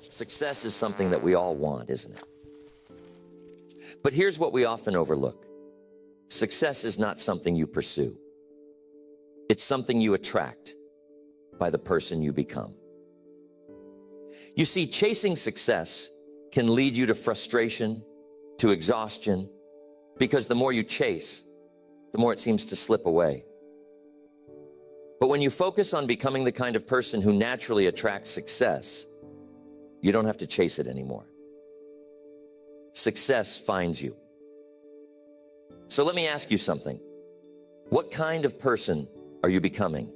Success is something that we all want, isn't it? But here's what we often overlook. Success is not something you pursue. It's something you attract by the person you become. You see, chasing success can lead you to frustration, to exhaustion, because the more you chase, the more it seems to slip away. But when you focus on becoming the kind of person who naturally attracts success, you don't have to chase it anymore. Success finds you. So let me ask you something. What kind of person are you becoming?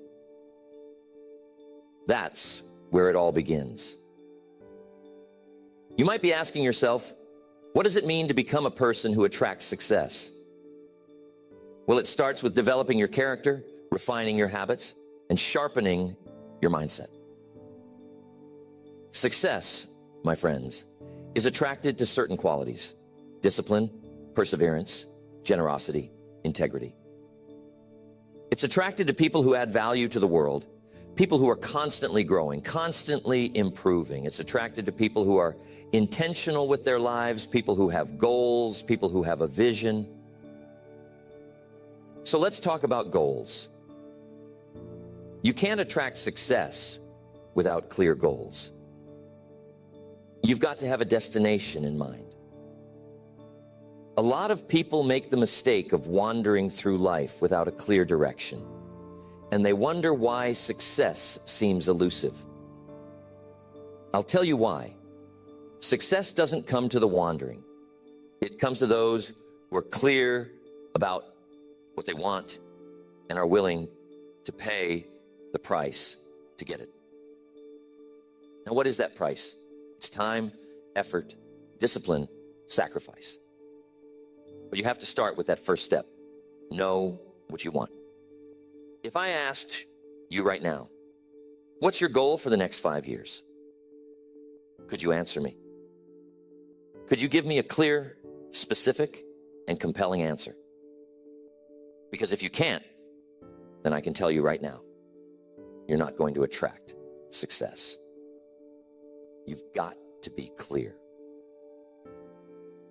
That's where it all begins. You might be asking yourself, what does it mean to become a person who attracts success? Well, it starts with developing your character, refining your habits, and sharpening your mindset. Success, my friends, is attracted to certain qualities: discipline, perseverance, generosity, integrity. It's attracted to people who add value to the world, people who are constantly growing, constantly improving. It's attracted to people who are intentional with their lives, people who have goals, people who have a vision. So let's talk about goals. You can't attract success without clear goals. You've got to have a destination in mind. A lot of people make the mistake of wandering through life without a clear direction, and they wonder why success seems elusive. I'll tell you why. Success doesn't come to the wandering. It comes to those who are clear about what they want and are willing to pay the price to get it. Now, what is that price? It's time, effort, discipline, sacrifice. But you have to start with that first step. Know what you want. If I asked you right now, what's your goal for the next 5 years? Could you answer me? Could you give me a clear, specific, and compelling answer? Because if you can't, then I can tell you right now, you're not going to attract success. You've got to be clear.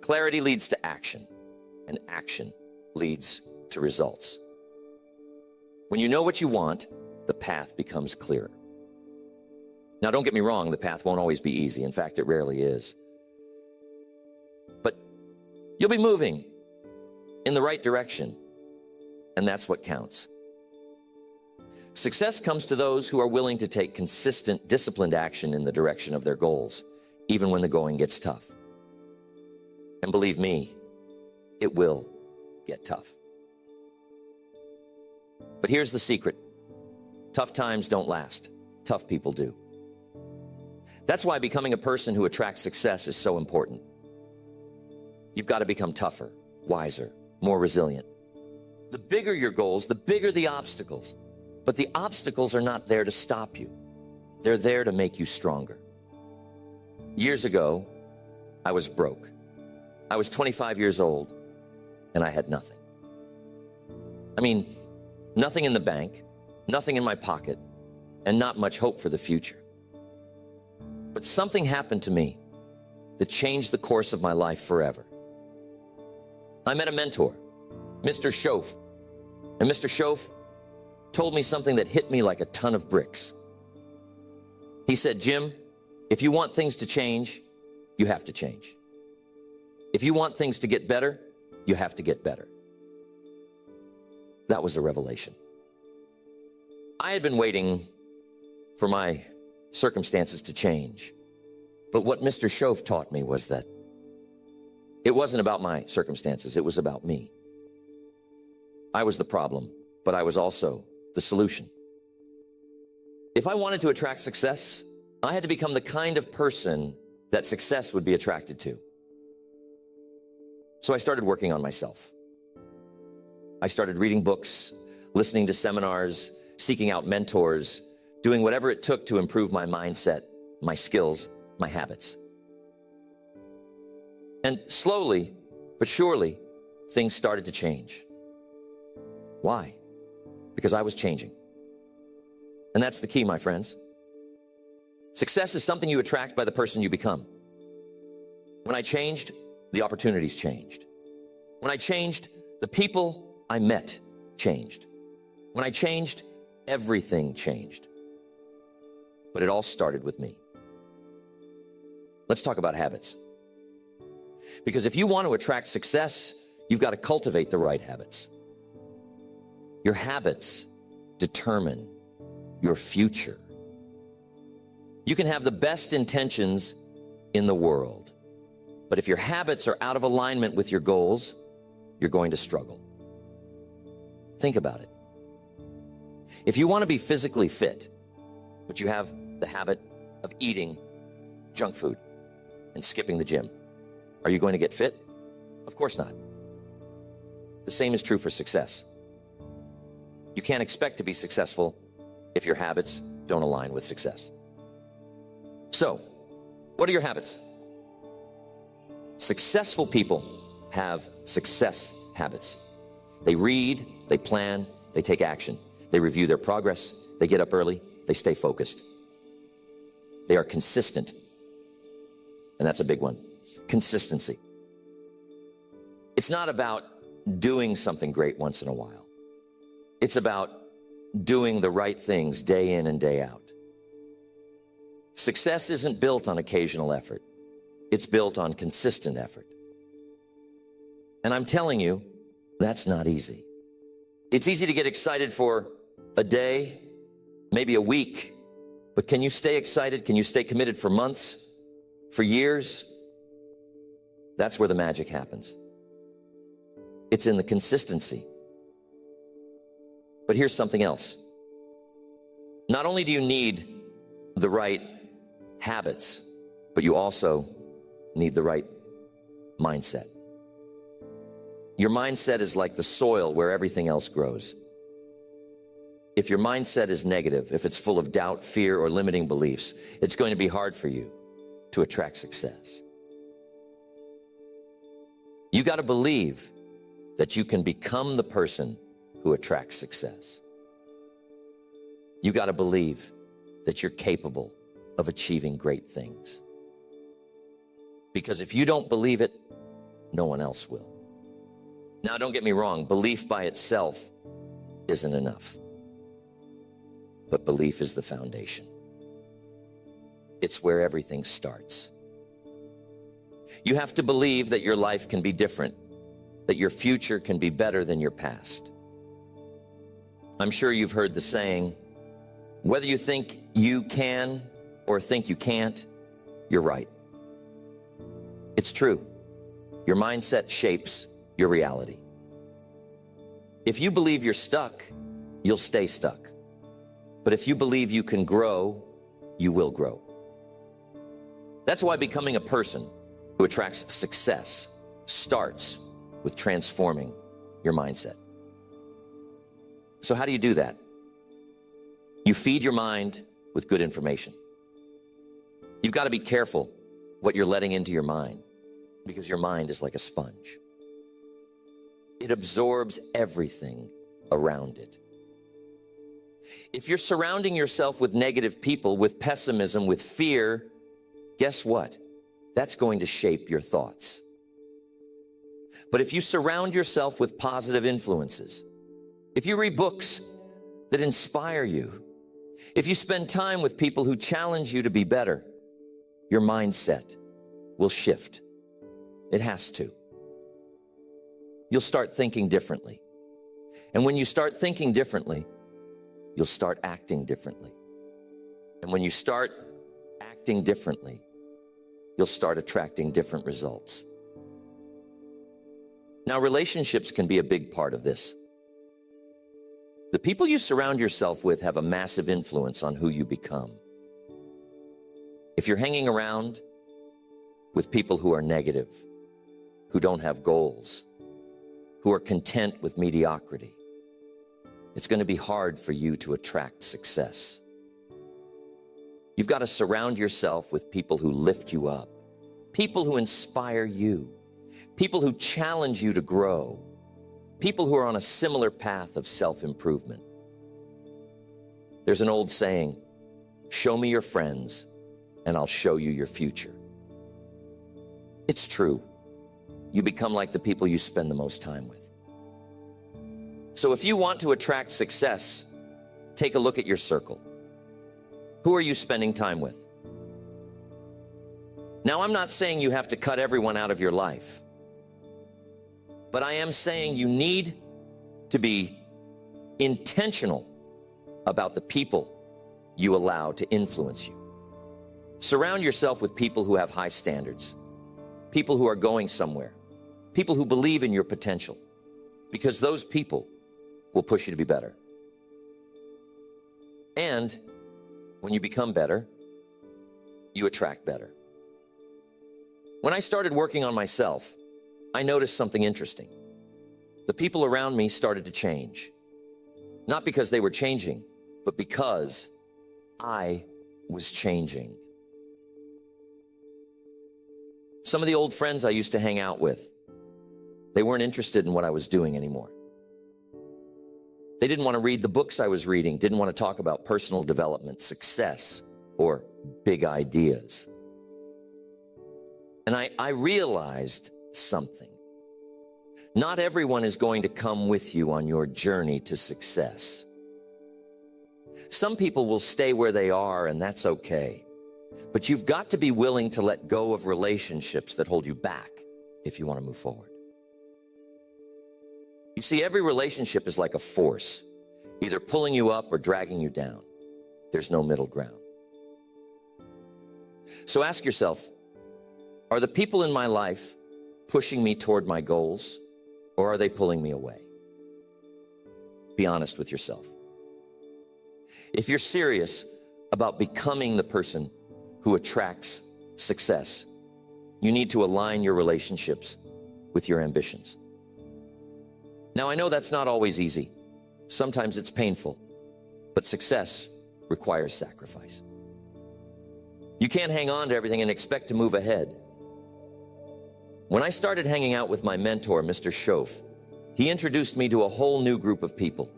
Clarity leads to action, and action leads to results. When you know what you want, the path becomes clearer. Now, don't get me wrong, the path won't always be easy. In fact, it rarely is. But you'll be moving in the right direction, and that's what counts. Success comes to those who are willing to take consistent, disciplined action in the direction of their goals, even when the going gets tough. And believe me, it will get tough. But here's the secret. Tough times don't last. Tough people do. That's why becoming a person who attracts success is so important. You've got to become tougher, wiser, more resilient. The bigger your goals, the bigger the obstacles. But the obstacles are not there to stop you. They're there to make you stronger. Years ago, I was broke. I was 25 years old, and I had nothing. I mean, nothing in the bank, nothing in my pocket, and not much hope for the future. But something happened to me that changed the course of my life forever. I met a mentor, Mr. Schoaf. And Mr. Schoaf told me something that hit me like a ton of bricks. He said, Jim, if you want things to change, you have to change. If you want things to get better, you have to get better. That was a revelation. I had been waiting for my circumstances to change. But what Mr. Schoaf taught me was that it wasn't about my circumstances, it was about me. I was the problem, but I was also the solution. If I wanted to attract success, I had to become the kind of person that success would be attracted to. So I started working on myself. I started reading books, listening to seminars, seeking out mentors, doing whatever it took to improve my mindset, my skills, my habits. And slowly, but surely, things started to change. Why? Because I was changing. And that's the key, my friends. Success is something you attract by the person you become. When I changed, the opportunities changed. When I changed, the people I met changed. When I changed, everything changed. But it all started with me. Let's talk about habits. Because if you want to attract success, you've got to cultivate the right habits. Your habits determine your future. You can have the best intentions in the world, but if your habits are out of alignment with your goals, you're going to struggle. Think about it. If you want to be physically fit, but you have the habit of eating junk food and skipping the gym, are you going to get fit? Of course not. The same is true for success. You can't expect to be successful if your habits don't align with success. So, what are your habits? Successful people have success habits. They read, they plan, they take action. They review their progress, they get up early, they stay focused. They are consistent. And that's a big one. Consistency. It's not about doing something great once in a while. It's about doing the right things day in and day out. Success isn't built on occasional effort. It's built on consistent effort. And I'm telling you, that's not easy. It's easy to get excited for a day, maybe a week, but can you stay excited? Can you stay committed for months, for years? That's where the magic happens. It's in the consistency. But here's something else. Not only do you need the right habits, but you also need the right mindset. Your mindset is like the soil where everything else grows. If your mindset is negative, if it's full of doubt, fear, or limiting beliefs, it's going to be hard for you to attract success. You got to believe that you can become the person who attracts success. You got to believe that you're capable of achieving great things. Because if you don't believe it, no one else will. Now, don't get me wrong, belief by itself isn't enough. But belief is the foundation. It's where everything starts. You have to believe that your life can be different, that your future can be better than your past. I'm sure you've heard the saying, whether you think you can or think you can't, you're right. It's true. Your mindset shapes your reality. If you believe you're stuck, you'll stay stuck. But if you believe you can grow, you will grow. That's why becoming a person who attracts success starts with transforming your mindset. So how do you do that? You feed your mind with good information. You've got to be careful what you're letting into your mind, because your mind is like a sponge. It absorbs everything around it. If you're surrounding yourself with negative people, with pessimism, with fear, guess what? That's going to shape your thoughts. But if you surround yourself with positive influences, if you read books that inspire you, if you spend time with people who challenge you to be better, your mindset will shift. It has to. You'll start thinking differently. And when you start thinking differently, you'll start acting differently. And when you start acting differently, you'll start attracting different results. Now, relationships can be a big part of this. The people you surround yourself with have a massive influence on who you become. If you're hanging around with people who are negative, who don't have goals, who are content with mediocrity, it's going to be hard for you to attract success. You've got to surround yourself with people who lift you up, people who inspire you, people who challenge you to grow, people who are on a similar path of self-improvement. There's an old saying, show me your friends and I'll show you your future. It's true. You become like the people you spend the most time with. So if you want to attract success, take a look at your circle. Who are you spending time with? Now, I'm not saying you have to cut everyone out of your life, but I am saying you need to be intentional about the people you allow to influence you. Surround yourself with people who have high standards, people who are going somewhere, people who believe in your potential, because those people will push you to be better. And when you become better, you attract better. When I started working on myself, I noticed something interesting. The people around me started to change. Not because they were changing, but because I was changing. Some of the old friends I used to hang out with, they weren't interested in what I was doing anymore. They didn't want to read the books I was reading, didn't want to talk about personal development, success, or big ideas. And I realized something. Not everyone is going to come with you on your journey to success. Some people will stay where they are, and that's okay. But you've got to be willing to let go of relationships that hold you back if you want to move forward. You see, every relationship is like a force, either pulling you up or dragging you down. There's no middle ground. So ask yourself, are the people in my life pushing me toward my goals, or are they pulling me away? Be honest with yourself. If you're serious about becoming the person who attracts success, you need to align your relationships with your ambitions. Now, I know that's not always easy. Sometimes it's painful, but success requires sacrifice. You can't hang on to everything and expect to move ahead. When I started hanging out with my mentor, Mr. Schoaf, he introduced me to a whole new group of people.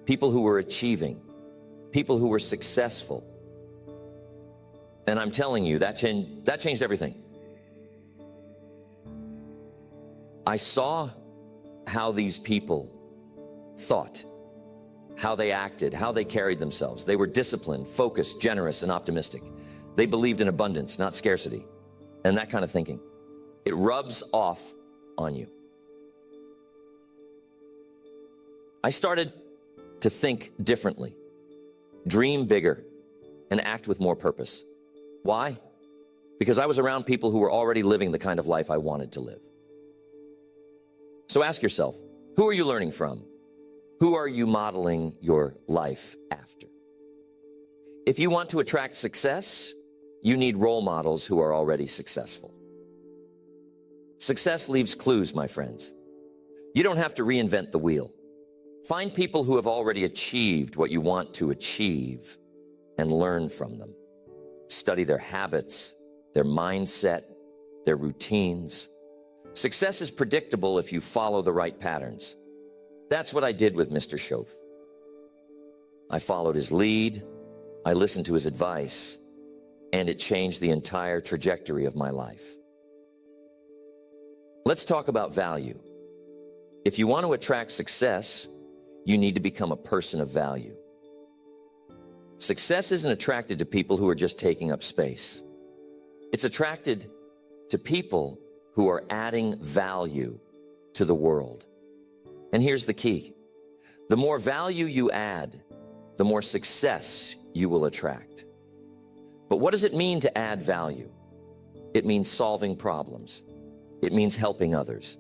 People who were achieving, people who were successful. And I'm telling you, that changed everything. I saw how these people thought, how they acted, how they carried themselves. They were disciplined, focused, generous, and optimistic. They believed in abundance, not scarcity, and that kind of thinking. It rubs off on you. I started to think differently, dream bigger, and act with more purpose. Why? Because I was around people who were already living the kind of life I wanted to live. So ask yourself, who are you learning from? Who are you modeling your life after? If you want to attract success, you need role models who are already successful. Success leaves clues, my friends. You don't have to reinvent the wheel. Find people who have already achieved what you want to achieve and learn from them. Study their habits, their mindset, their routines. Success is predictable if you follow the right patterns. That's what I did with Mr. Schoaf. I followed his lead, I listened to his advice, and it changed the entire trajectory of my life. Let's talk about value. If you want to attract success, you need to become a person of value. Success isn't attracted to people who are just taking up space. It's attracted to people who are adding value to the world. And here's the key. The more value you add, the more success you will attract. But what does it mean to add value? It means solving problems. It means helping others.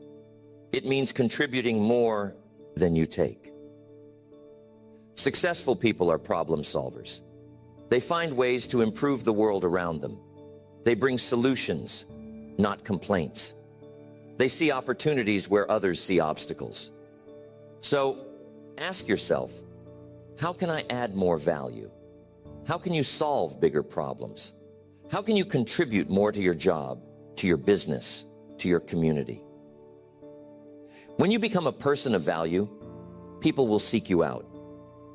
It means contributing more than you take. Successful people are problem solvers. They find ways to improve the world around them. They bring solutions, not complaints. They see opportunities where others see obstacles. So ask yourself, how can I add more value? How can you solve bigger problems? How can you contribute more to your job, to your business, to your community? When you become a person of value, people will seek you out.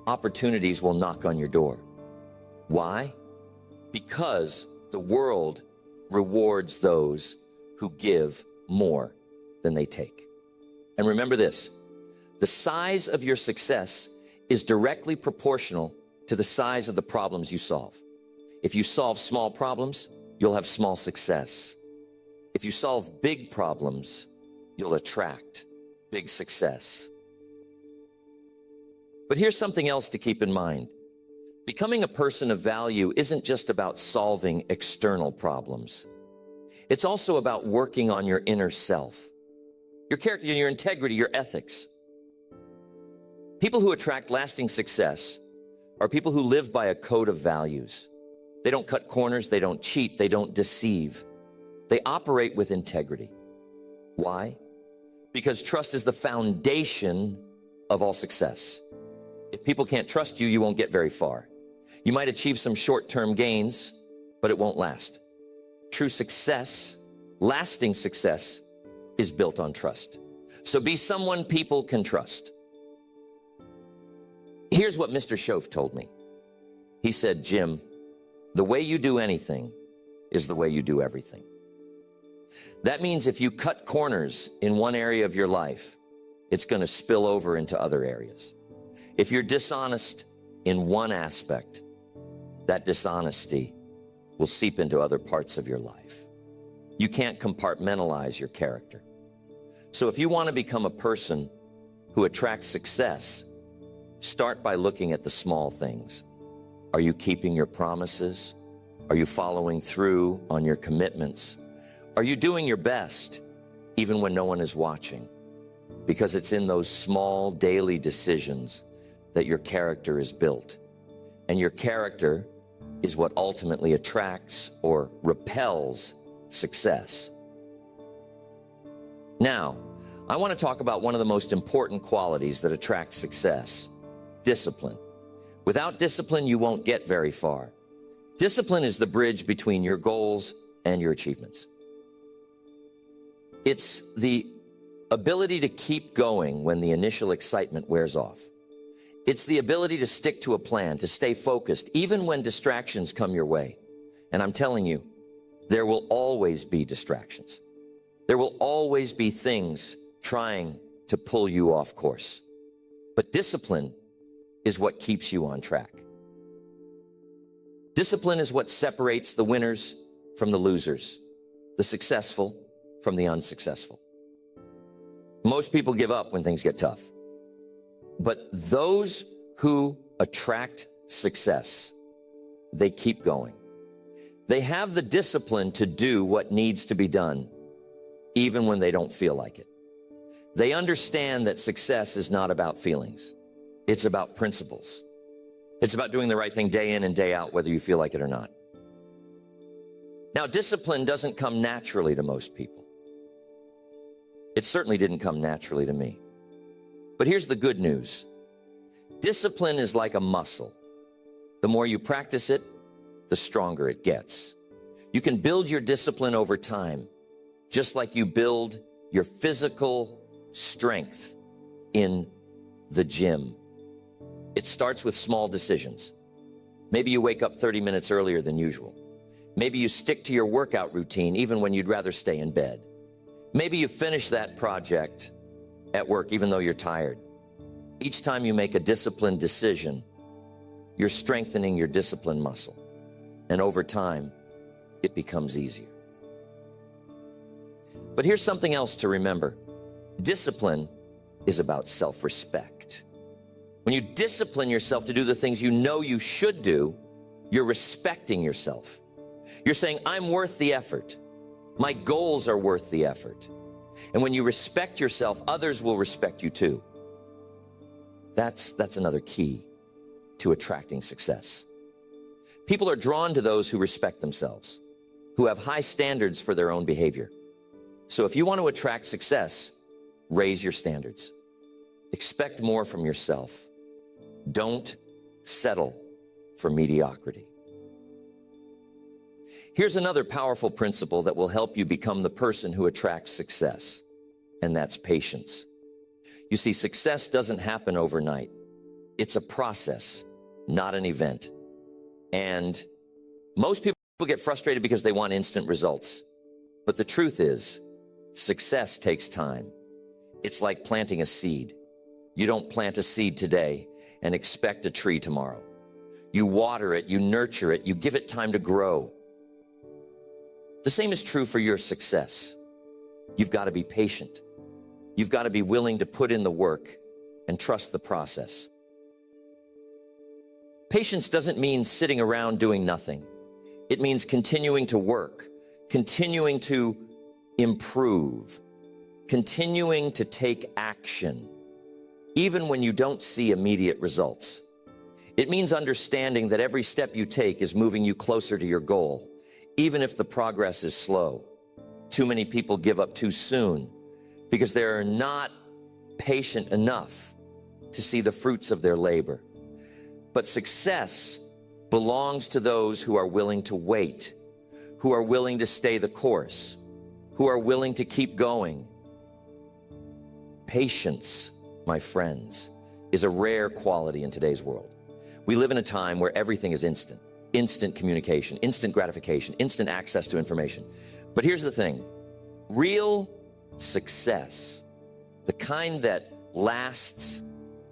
Opportunities will knock on your door. Why? Because The world rewards those who give more than they take. And remember this, the size of your success is directly proportional to the size of the problems you solve. If you solve small problems, you'll have small success. If you solve big problems, you'll attract big success. But here's something else to keep in mind. Becoming a person of value isn't just about solving external problems. It's also about working on your inner self, your character, your integrity, your ethics. People who attract lasting success are people who live by a code of values. They don't cut corners, they don't cheat, they don't deceive. They operate with integrity. Why? Because trust is the foundation of all success. If people can't trust you, you won't get very far. You might achieve some short-term gains, but it won't last. True success, lasting success, is built on trust. So be someone people can trust. Here's what Mr. Shoaff told me. He said, Jim, the way you do anything is the way you do everything. That means if you cut corners in one area of your life, it's going to spill over into other areas. If you're dishonest in one aspect, that dishonesty will seep into other parts of your life. You can't compartmentalize your character. So if you want to become a person who attracts success, start by looking at the small things. Are you keeping your promises? Are you following through on your commitments? Are you doing your best even when no one is watching? Because it's in those small daily decisions that your character is built. And your character is what ultimately attracts or repels success. Now, I want to talk about one of the most important qualities that attracts success: discipline. Without discipline, you won't get very far. Discipline is the bridge between your goals and your achievements. It's the ability to keep going when the initial excitement wears off. It's the ability to stick to a plan, to stay focused, even when distractions come your way. And I'm telling you, there will always be distractions. There will always be things trying to pull you off course. But discipline is what keeps you on track. Discipline is what separates the winners from the losers, the successful from the unsuccessful. Most people give up when things get tough. But those who attract success, they keep going. They have the discipline to do what needs to be done, even when they don't feel like it. They understand that success is not about feelings. It's about principles. It's about doing the right thing day in and day out, whether you feel like it or not. Now, discipline doesn't come naturally to most people. It certainly didn't come naturally to me. But here's the good news. Discipline is like a muscle. The more you practice it, the stronger it gets. You can build your discipline over time, just like you build your physical strength in the gym. It starts with small decisions. Maybe you wake up 30 minutes earlier than usual. Maybe you stick to your workout routine even when you'd rather stay in bed. Maybe you finish that project at work even though you're tired. Each time you make a disciplined decision, you're strengthening your discipline muscle. And over time, it becomes easier. But here's something else to remember. Discipline is about self-respect. When you discipline yourself to do the things you know you should do, you're respecting yourself. You're saying, I'm worth the effort. My goals are worth the effort. And when you respect yourself, others will respect you too. That's another key to attracting success. People are drawn to those who respect themselves, who have high standards for their own behavior. So if you want to attract success, raise your standards. Expect more from yourself. Don't settle for mediocrity. Here's another powerful principle that will help you become the person who attracts success, and that's patience. You see, success doesn't happen overnight. It's a process, not an event. And most people People get frustrated because they want instant results. But the truth is, success takes time. It's like planting a seed. You don't plant a seed today and expect a tree tomorrow. You water it, you nurture it, you give it time to grow. The same is true for your success. You've got to be patient. You've got to be willing to put in the work and trust the process. Patience doesn't mean sitting around doing nothing. It means continuing to work, continuing to improve, continuing to take action, even when you don't see immediate results. It means understanding that every step you take is moving you closer to your goal, even if the progress is slow. Too many people give up too soon because they're not patient enough to see the fruits of their labor. But success belongs to those who are willing to wait, who are willing to stay the course, who are willing to keep going. Patience, my friends, is a rare quality in today's world. We live in a time where everything is instant. Instant communication, instant gratification, instant access to information. But here's the thing. Real success, the kind that lasts,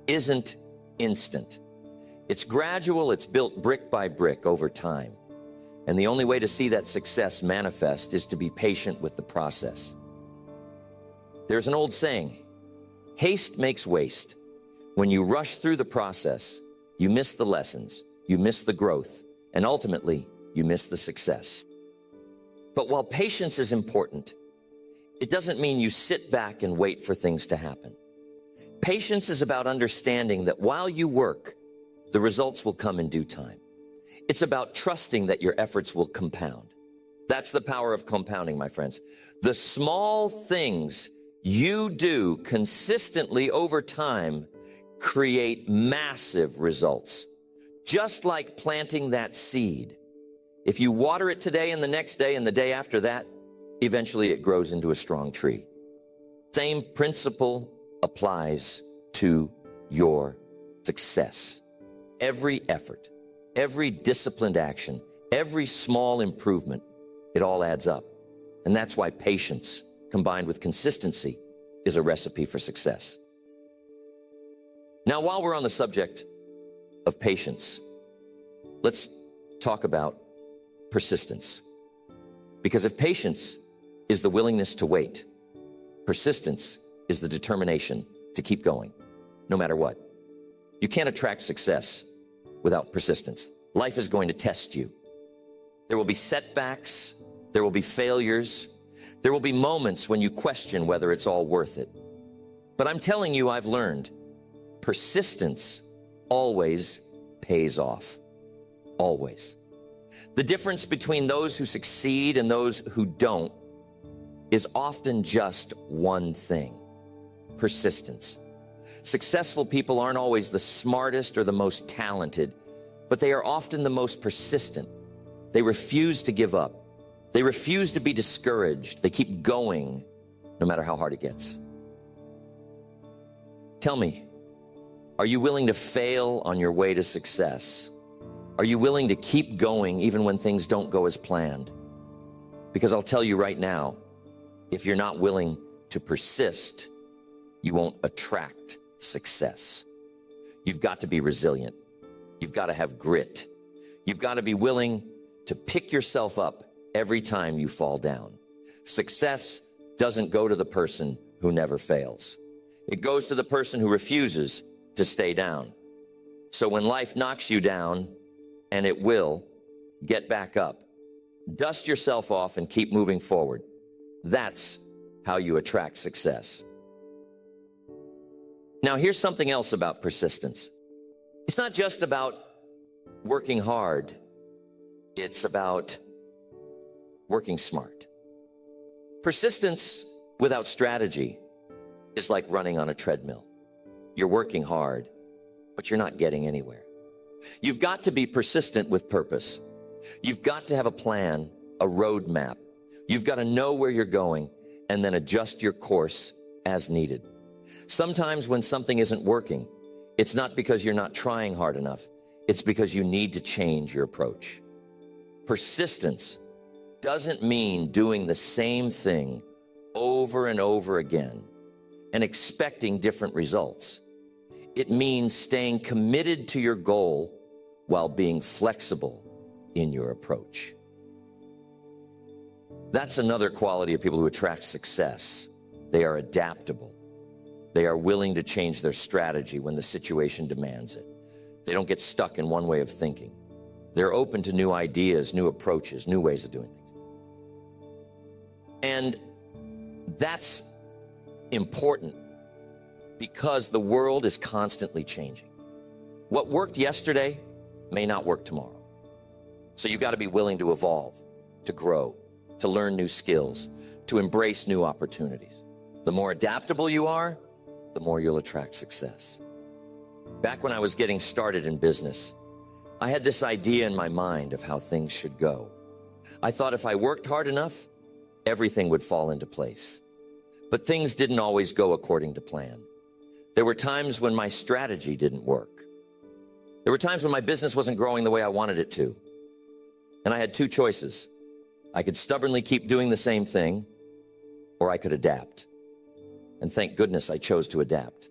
isn't instant. It's gradual, it's built brick by brick over time. And the only way to see that success manifest is to be patient with the process. There's an old saying, haste makes waste. When you rush through the process, you miss the lessons, you miss the growth, and ultimately, you miss the success. But while patience is important, it doesn't mean you sit back and wait for things to happen. Patience is about understanding that while you work, the results will come in due time. It's about trusting that your efforts will compound. That's the power of compounding, my friends. The small things you do consistently over time create massive results. Just like planting that seed. If you water it today and the next day and the day after that, eventually it grows into a strong tree. Same principle applies to your success. Every effort, every disciplined action, every small improvement, it all adds up. And that's why patience, combined with consistency, is a recipe for success. Now, while we're on the subject of patience, let's talk about persistence. Because if patience is the willingness to wait, persistence is the determination to keep going, no matter what. You can't attract success without persistence. Life is going to test you. There will be setbacks, there will be failures, there will be moments when you question whether it's all worth it. But I'm telling you, I've learned, persistence always pays off. Always. The difference between those who succeed and those who don't is often just one thing: persistence. Successful people aren't always the smartest or the most talented, but they are often the most persistent. They refuse to give up. They refuse to be discouraged. They keep going no matter how hard it gets. Tell me, are you willing to fail on your way to success? Are you willing to keep going even when things don't go as planned? Because I'll tell you right now, if you're not willing to persist, you won't attract success. You've got to be resilient. You've got to have grit. You've got to be willing to pick yourself up every time you fall down. Success doesn't go to the person who never fails. It goes to the person who refuses to stay down. So when life knocks you down, and it will, get back up. Dust yourself off and keep moving forward. That's how you attract success. Now, here's something else about persistence. It's not just about working hard. It's about working smart. Persistence without strategy is like running on a treadmill. You're working hard, but you're not getting anywhere. You've got to be persistent with purpose. You've got to have a plan, a roadmap. You've got to know where you're going and then adjust your course as needed. Sometimes when something isn't working, it's not because you're not trying hard enough. It's because you need to change your approach. Persistence doesn't mean doing the same thing over and over again and expecting different results. It means staying committed to your goal while being flexible in your approach. That's another quality of people who attract success. They are adaptable. They are willing to change their strategy when the situation demands it. They don't get stuck in one way of thinking. They're open to new ideas, new approaches, new ways of doing things. And that's important because the world is constantly changing. What worked yesterday may not work tomorrow. So you've got to be willing to evolve, to grow, to learn new skills, to embrace new opportunities. The more adaptable you are, the more you'll attract success. Back when I was getting started in business, I had this idea in my mind of how things should go. I thought if I worked hard enough, everything would fall into place. But things didn't always go according to plan. There were times when my strategy didn't work. There were times when my business wasn't growing the way I wanted it to. And I had two choices. I could stubbornly keep doing the same thing, or I could adapt. And thank goodness I chose to adapt.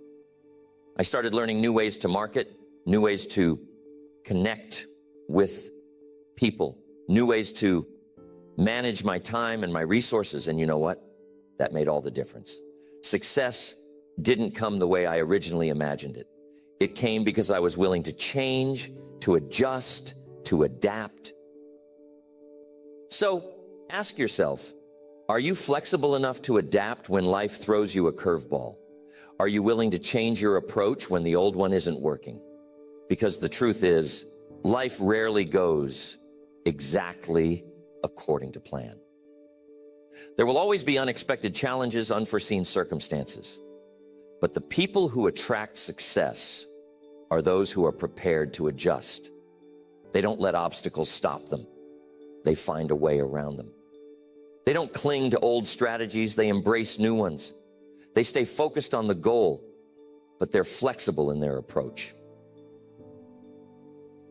I started learning new ways to market, new ways to connect with people, new ways to manage my time and my resources. And you know what? That made all the difference. Success didn't come the way I originally imagined it. It came because I was willing to change, to adjust, to adapt. So ask yourself, are you flexible enough to adapt when life throws you a curveball? Are you willing to change your approach when the old one isn't working? Because the truth is, life rarely goes exactly according to plan. There will always be unexpected challenges, unforeseen circumstances. But the people who attract success are those who are prepared to adjust. They don't let obstacles stop them. They find a way around them. They don't cling to old strategies. They embrace new ones. They stay focused on the goal, but they're flexible in their approach.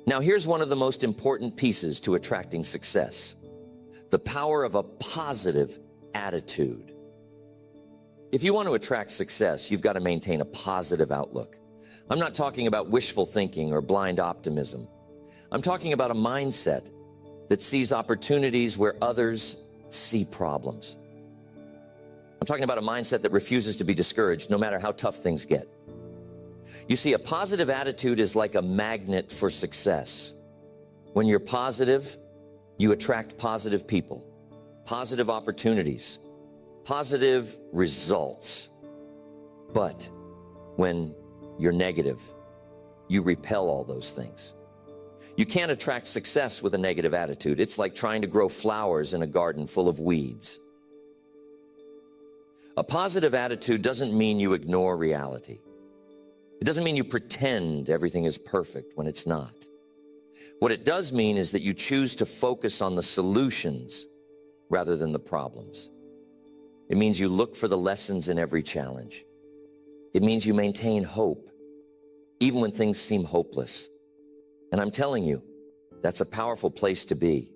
Now, here's one of the most important pieces to attracting success: the power of a positive attitude. If you want to attract success, you've got to maintain a positive outlook. I'm not talking about wishful thinking or blind optimism. I'm talking about a mindset that sees opportunities where others see problems. I'm talking about a mindset that refuses to be discouraged no matter how tough things get. You see, a positive attitude is like a magnet for success. When you're positive, you attract positive people, positive opportunities, positive results. But when you're negative, you repel all those things. You can't attract success with a negative attitude. It's like trying to grow flowers in a garden full of weeds. A positive attitude doesn't mean you ignore reality. It doesn't mean you pretend everything is perfect when it's not. What it does mean is that you choose to focus on the solutions rather than the problems. It means you look for the lessons in every challenge. It means you maintain hope, even when things seem hopeless. And I'm telling you, that's a powerful place to be.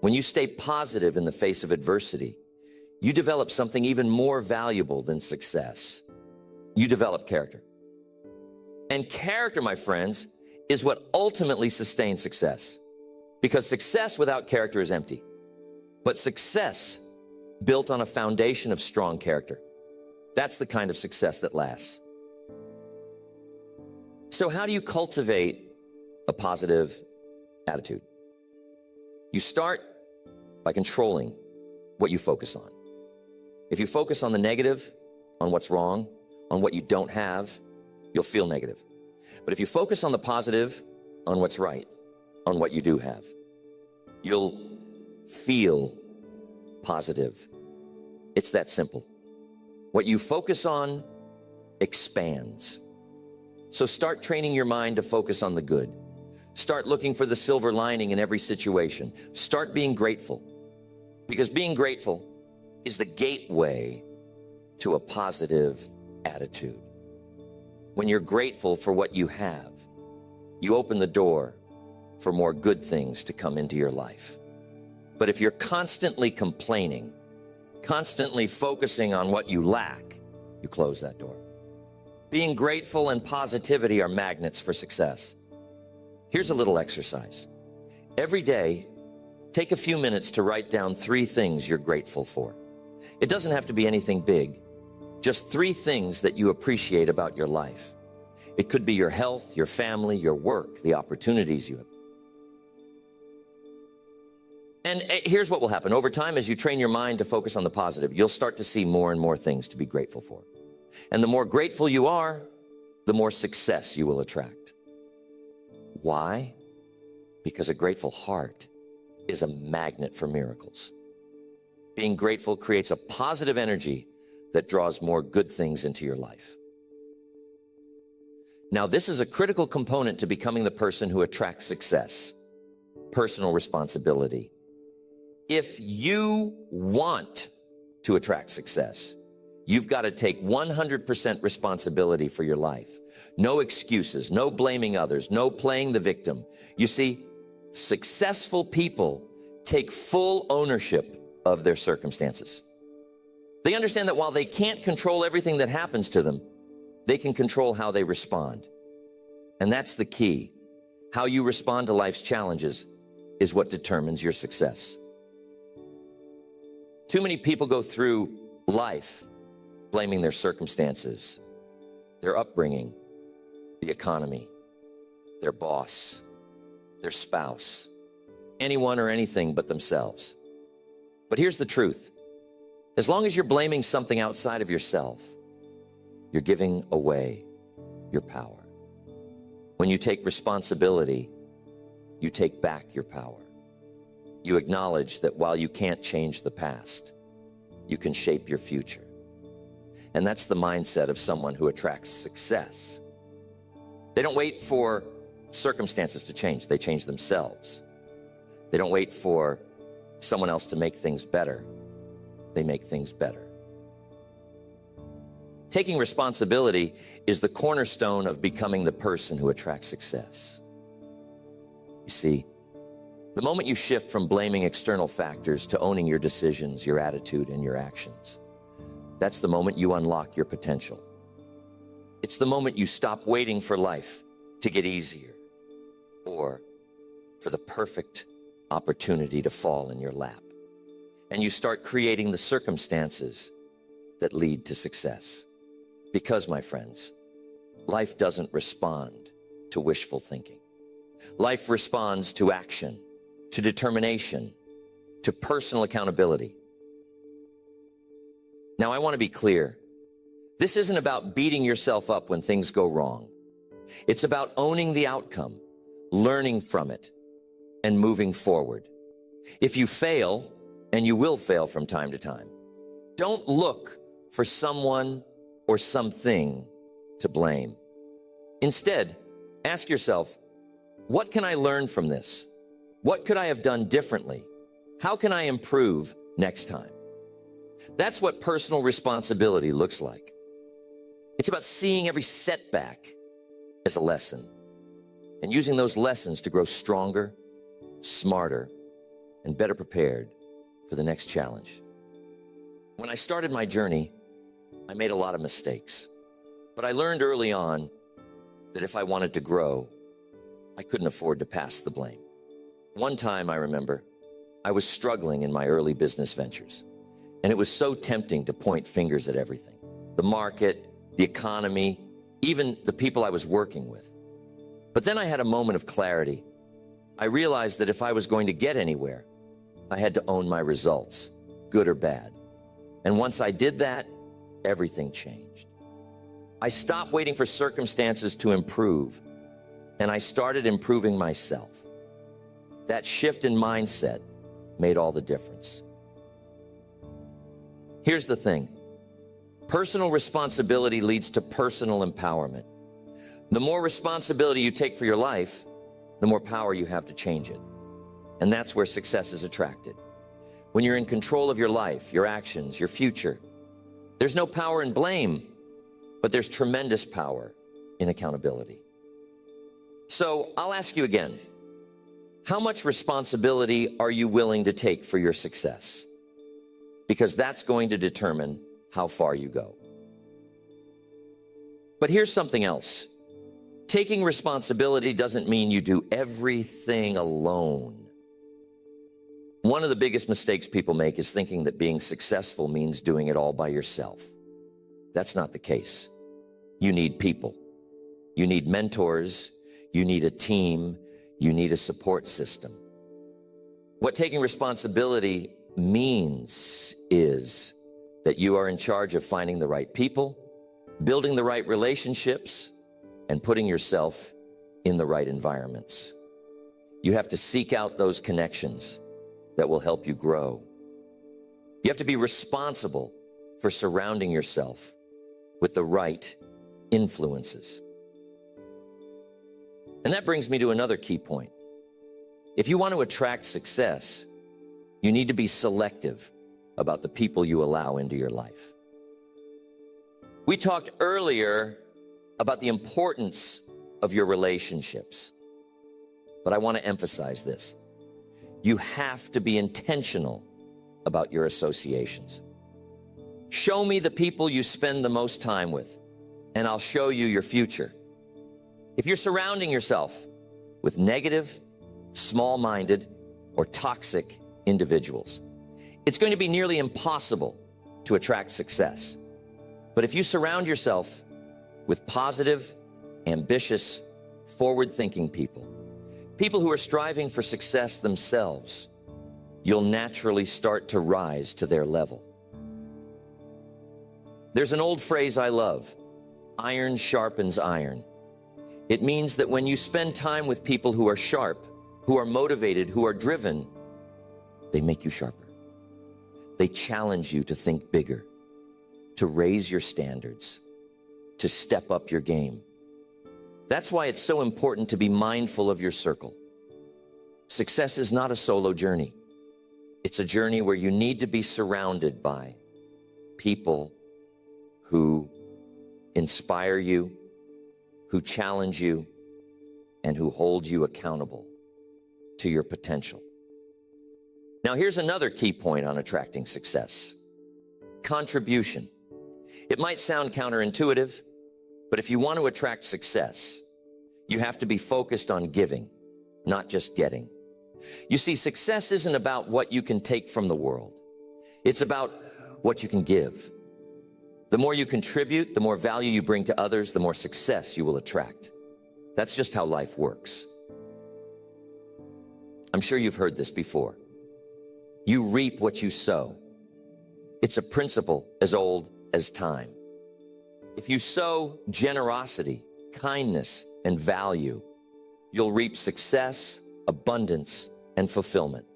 When you stay positive in the face of adversity, you develop something even more valuable than success. You develop character. And character, my friends, is what ultimately sustains success. Because success without character is empty. But success built on a foundation of strong character, that's the kind of success that lasts. So how do you cultivate a positive attitude? You start by controlling what you focus on. If you focus on the negative, on what's wrong, on what you don't have, you'll feel negative. But if you focus on the positive, on what's right, on what you do have, you'll feel positive. It's that simple. What you focus on expands. So start training your mind to focus on the good. Start looking for the silver lining in every situation. Start being grateful, because being grateful is the gateway to a positive attitude. When you're grateful for what you have, you open the door for more good things to come into your life. But if you're constantly complaining, constantly focusing on what you lack, you close that door. Being grateful and positivity are magnets for success. Here's a little exercise. Every day, take a few minutes to write down 3 things you're grateful for. It doesn't have to be anything big, just 3 things that you appreciate about your life. It could be your health, your family, your work, the opportunities you have. And here's what will happen. Over time, as you train your mind to focus on the positive, you'll start to see more and more things to be grateful for. And the more grateful you are, the more success you will attract. Why? Because a grateful heart is a magnet for miracles. Being grateful creates a positive energy that draws more good things into your life. Now, this is a critical component to becoming the person who attracts success: personal responsibility. If you want to attract success, you've got to take 100% responsibility for your life. No excuses, no blaming others, no playing the victim. You see, successful people take full ownership of their circumstances. They understand that while they can't control everything that happens to them, they can control how they respond. And that's the key. How you respond to life's challenges is what determines your success. Too many people go through life blaming their circumstances, their upbringing, the economy, their boss, their spouse, anyone or anything but themselves. But here's the truth. As long as you're blaming something outside of yourself, you're giving away your power. When you take responsibility, you take back your power. You acknowledge that while you can't change the past, you can shape your future. And that's the mindset of someone who attracts success. They don't wait for circumstances to change. They change themselves. They don't wait for someone else to make things better. They make things better. Taking responsibility is the cornerstone of becoming the person who attracts success. You see, the moment you shift from blaming external factors to owning your decisions, your attitude, and your actions, that's the moment you unlock your potential. It's the moment you stop waiting for life to get easier or for the perfect opportunity to fall in your lap. And you start creating the circumstances that lead to success. Because, my friends, life doesn't respond to wishful thinking. Life responds to action, to determination, to personal accountability. Now, I want to be clear. This isn't about beating yourself up when things go wrong. It's about owning the outcome, learning from it, and moving forward. If you fail, and you will fail from time to time, don't look for someone or something to blame. Instead, ask yourself, what can I learn from this? What could I have done differently? How can I improve next time? That's what personal responsibility looks like. It's about seeing every setback as a lesson and using those lessons to grow stronger, smarter, and better prepared for the next challenge. When I started my journey, I made a lot of mistakes, but I learned early on that if I wanted to grow, I couldn't afford to pass the blame. One time, I remember, I was struggling in my early business ventures, and it was so tempting to point fingers at everything: the market, the economy, even the people I was working with. But then I had a moment of clarity. I realized that if I was going to get anywhere, I had to own my results, good or bad. And once I did that, everything changed. I stopped waiting for circumstances to improve, and I started improving myself. That shift in mindset made all the difference. Here's the thing. Personal responsibility leads to personal empowerment. The more responsibility you take for your life, the more power you have to change it. And that's where success is attracted. When you're in control of your life, your actions, your future, there's no power in blame, but there's tremendous power in accountability. So I'll ask you again, How much responsibility are you willing to take for your success? Because that's going to determine how far you go. But here's something else. Taking responsibility doesn't mean you do everything alone. One of the biggest mistakes people make is thinking that being successful means doing it all by yourself. That's not the case. You need people. You need mentors. You need a team. You need a support system. What taking responsibility means is that you are in charge of finding the right people, building the right relationships, and putting yourself in the right environments. You have to seek out those connections that will help you grow. You have to be responsible for surrounding yourself with the right influences. And that brings me to another key point. If you want to attract success, you need to be selective about the people you allow into your life. We talked earlier about the importance of your relationships, but I want to emphasize this. You have to be intentional about your associations. Show me the people you spend the most time with, and I'll show you your future. If you're surrounding yourself with negative, small-minded, or toxic individuals, it's going to be nearly impossible to attract success. But if you surround yourself with positive, ambitious, forward-thinking people, people who are striving for success themselves, you'll naturally start to rise to their level. There's an old phrase I love, iron sharpens iron. It means that when you spend time with people who are sharp, who are motivated, who are driven, they make you sharper. They challenge you to think bigger, to raise your standards, to step up your game. That's why it's so important to be mindful of your circle. Success is not a solo journey. It's a journey where you need to be surrounded by people who inspire you, who challenge you, and who hold you accountable to your potential. Now, here's another key point on attracting success: contribution. It might sound counterintuitive, but if you want to attract success, you have to be focused on giving, not just getting. You see, success isn't about what you can take from the world. It's about what you can give. The more you contribute, the more value you bring to others, the more success you will attract. That's just how life works. I'm sure you've heard this before. You reap what you sow. It's a principle as old as time. If you sow generosity, kindness, and value, you'll reap success, abundance, and fulfillment.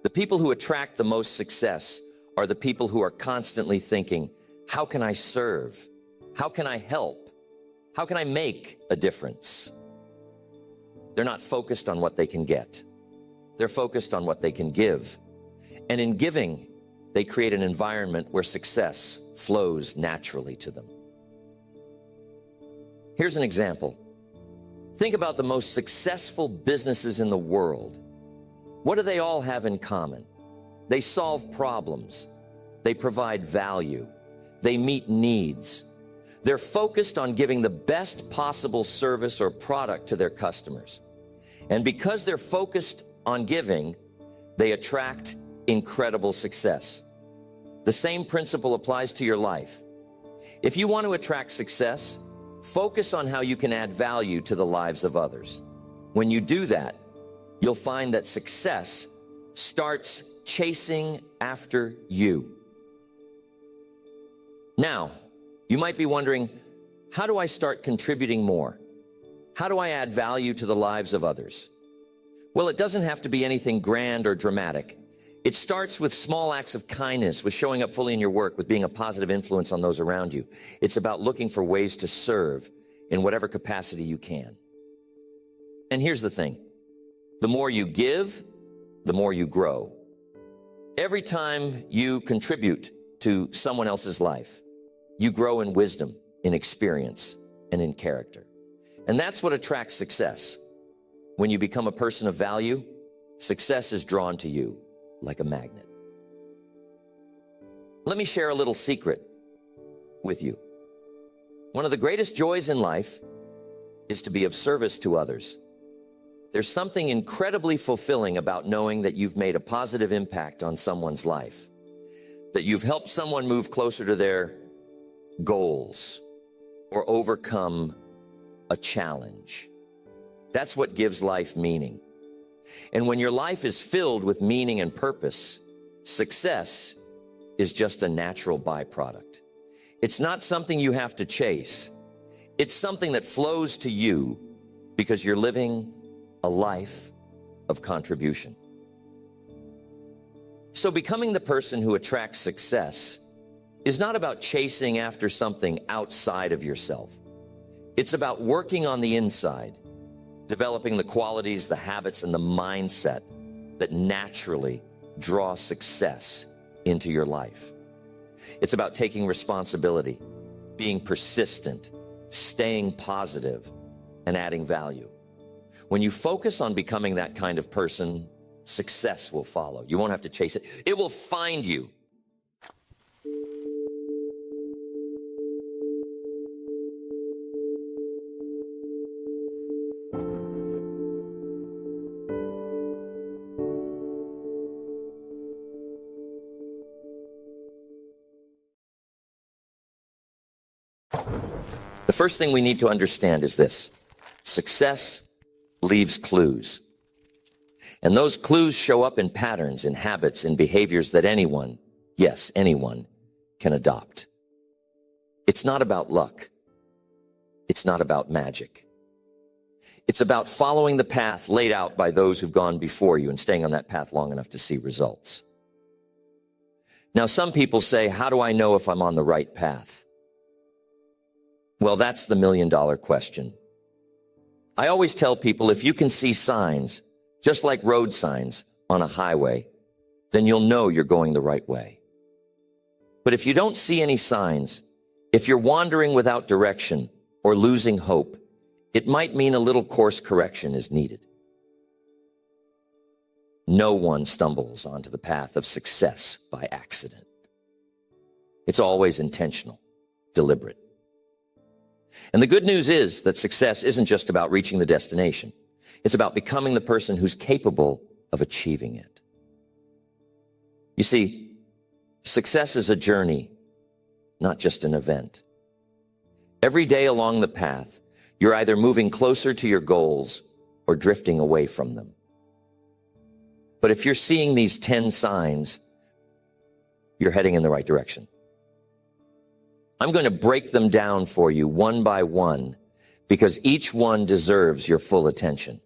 The people who attract the most success are the people who are constantly thinking, how can I serve? How can I help? How can I make a difference? They're not focused on what they can get. They're focused on what they can give. And in giving, they create an environment where success flows naturally to them. Here's an example. Think about the most successful businesses in the world. What do they all have in common? They solve problems. They provide value. They meet needs. They're focused on giving the best possible service or product to their customers. And because they're focused on giving, they attract incredible success. The same principle applies to your life. If you want to attract success, focus on how you can add value to the lives of others. When you do that, you'll find that success starts chasing after you. Now, you might be wondering, how do I start contributing more? How do I add value to the lives of others? Well, it doesn't have to be anything grand or dramatic. It starts with small acts of kindness, with showing up fully in your work, with being a positive influence on those around you. It's about looking for ways to serve in whatever capacity you can. And here's the thing. The more you give, the more you grow. Every time you contribute to someone else's life, you grow in wisdom, in experience, and in character. And that's what attracts success. When you become a person of value, success is drawn to you like a magnet. Let me share a little secret with you. One of the greatest joys in life is to be of service to others. There's something incredibly fulfilling about knowing that you've made a positive impact on someone's life, that you've helped someone move closer to their goals or overcome a challenge. That's what gives life meaning. And when your life is filled with meaning and purpose, success is just a natural byproduct. It's not something you have to chase. It's something that flows to you because you're living a life of contribution. So becoming the person who attracts success is not about chasing after something outside of yourself. It's about working on the inside, developing the qualities, the habits, and the mindset that naturally draw success into your life. It's about taking responsibility, being persistent, staying positive, and adding value. When you focus on becoming that kind of person, success will follow. You won't have to chase it. It will find you. The first thing we need to understand is this: success leaves clues. And those clues show up in patterns, in habits, in behaviors that anyone, yes, anyone, can adopt. It's not about luck. It's not about magic. It's about following the path laid out by those who've gone before you and staying on that path long enough to see results. Now, some people say, how do I know if I'm on the right path? Well, that's the million-dollar question. I always tell people, if you can see signs, just like road signs on a highway, then you'll know you're going the right way. But if you don't see any signs, if you're wandering without direction or losing hope, it might mean a little course correction is needed. No one stumbles onto the path of success by accident. It's always intentional, deliberate. And the good news is that success isn't just about reaching the destination. It's about becoming the person who's capable of achieving it. You see, success is a journey, not just an event. Every day along the path, you're either moving closer to your goals or drifting away from them. But if you're seeing these 10 signs, you're heading in the right direction. I'm going to break them down for you one by one because each one deserves your full attention.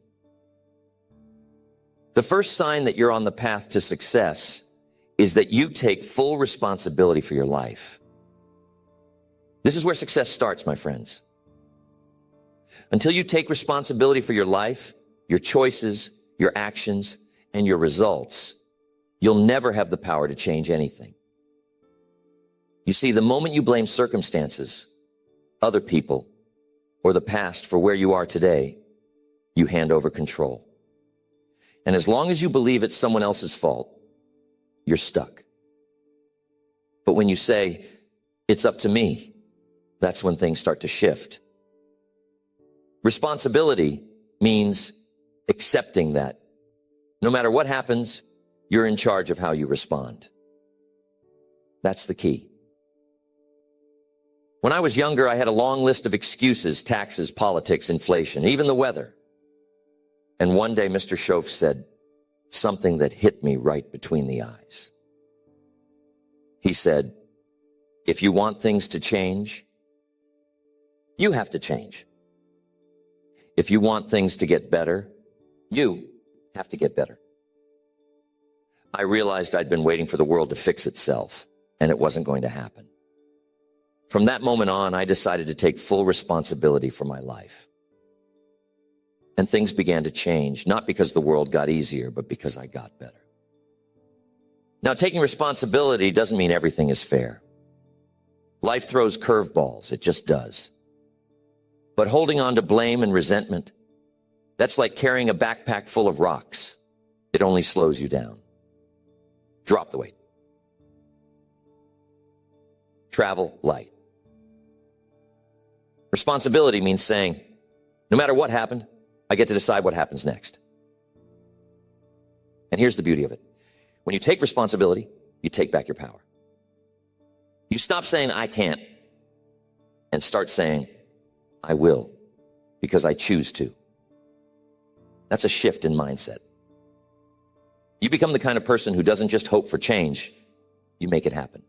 The first sign that you're on the path to success is that you take full responsibility for your life. This is where success starts, my friends. Until you take responsibility for your life, your choices, your actions, and your results, you'll never have the power to change anything. You see, the moment you blame circumstances, other people, or the past for where you are today, you hand over control. And as long as you believe it's someone else's fault, you're stuck. But when you say, it's up to me, that's when things start to shift. Responsibility means accepting that no matter what happens, you're in charge of how you respond. That's the key. When I was younger, I had a long list of excuses: taxes, politics, inflation, even the weather. And one day, Mr. Schoaf said something that hit me right between the eyes. He said, if you want things to change, you have to change. If you want things to get better, you have to get better. I realized I'd been waiting for the world to fix itself, and it wasn't going to happen. From that moment on, I decided to take full responsibility for my life. And things began to change, not because the world got easier, but because I got better. Now, taking responsibility doesn't mean everything is fair. Life throws curveballs, it just does. But holding on to blame and resentment, That's like carrying a backpack full of rocks. It only slows you down. Drop the weight. Travel light. Responsibility means saying, no matter what happened, I get to decide what happens next. And here's the beauty of it. When you take responsibility, you take back your power. You stop saying, I can't, and start saying, I will, because I choose to. That's a shift in mindset. You become the kind of person who doesn't just hope for change, you make it happen.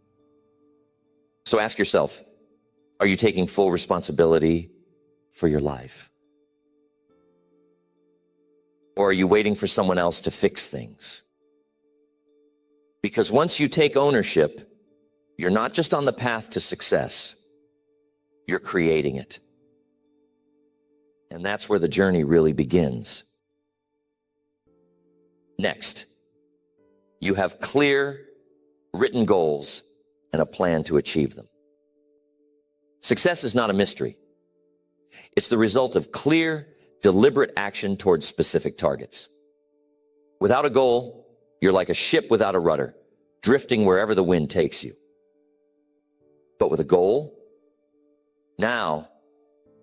So ask yourself, are you taking full responsibility for your life? Or are you waiting for someone else to fix things? Because once you take ownership, you're not just on the path to success, you're creating it. And that's where the journey really begins. Next, you have clear, written goals and a plan to achieve them. Success is not a mystery. It's the result of clear, deliberate action towards specific targets. Without a goal, you're like a ship without a rudder, drifting wherever the wind takes you. But with a goal, now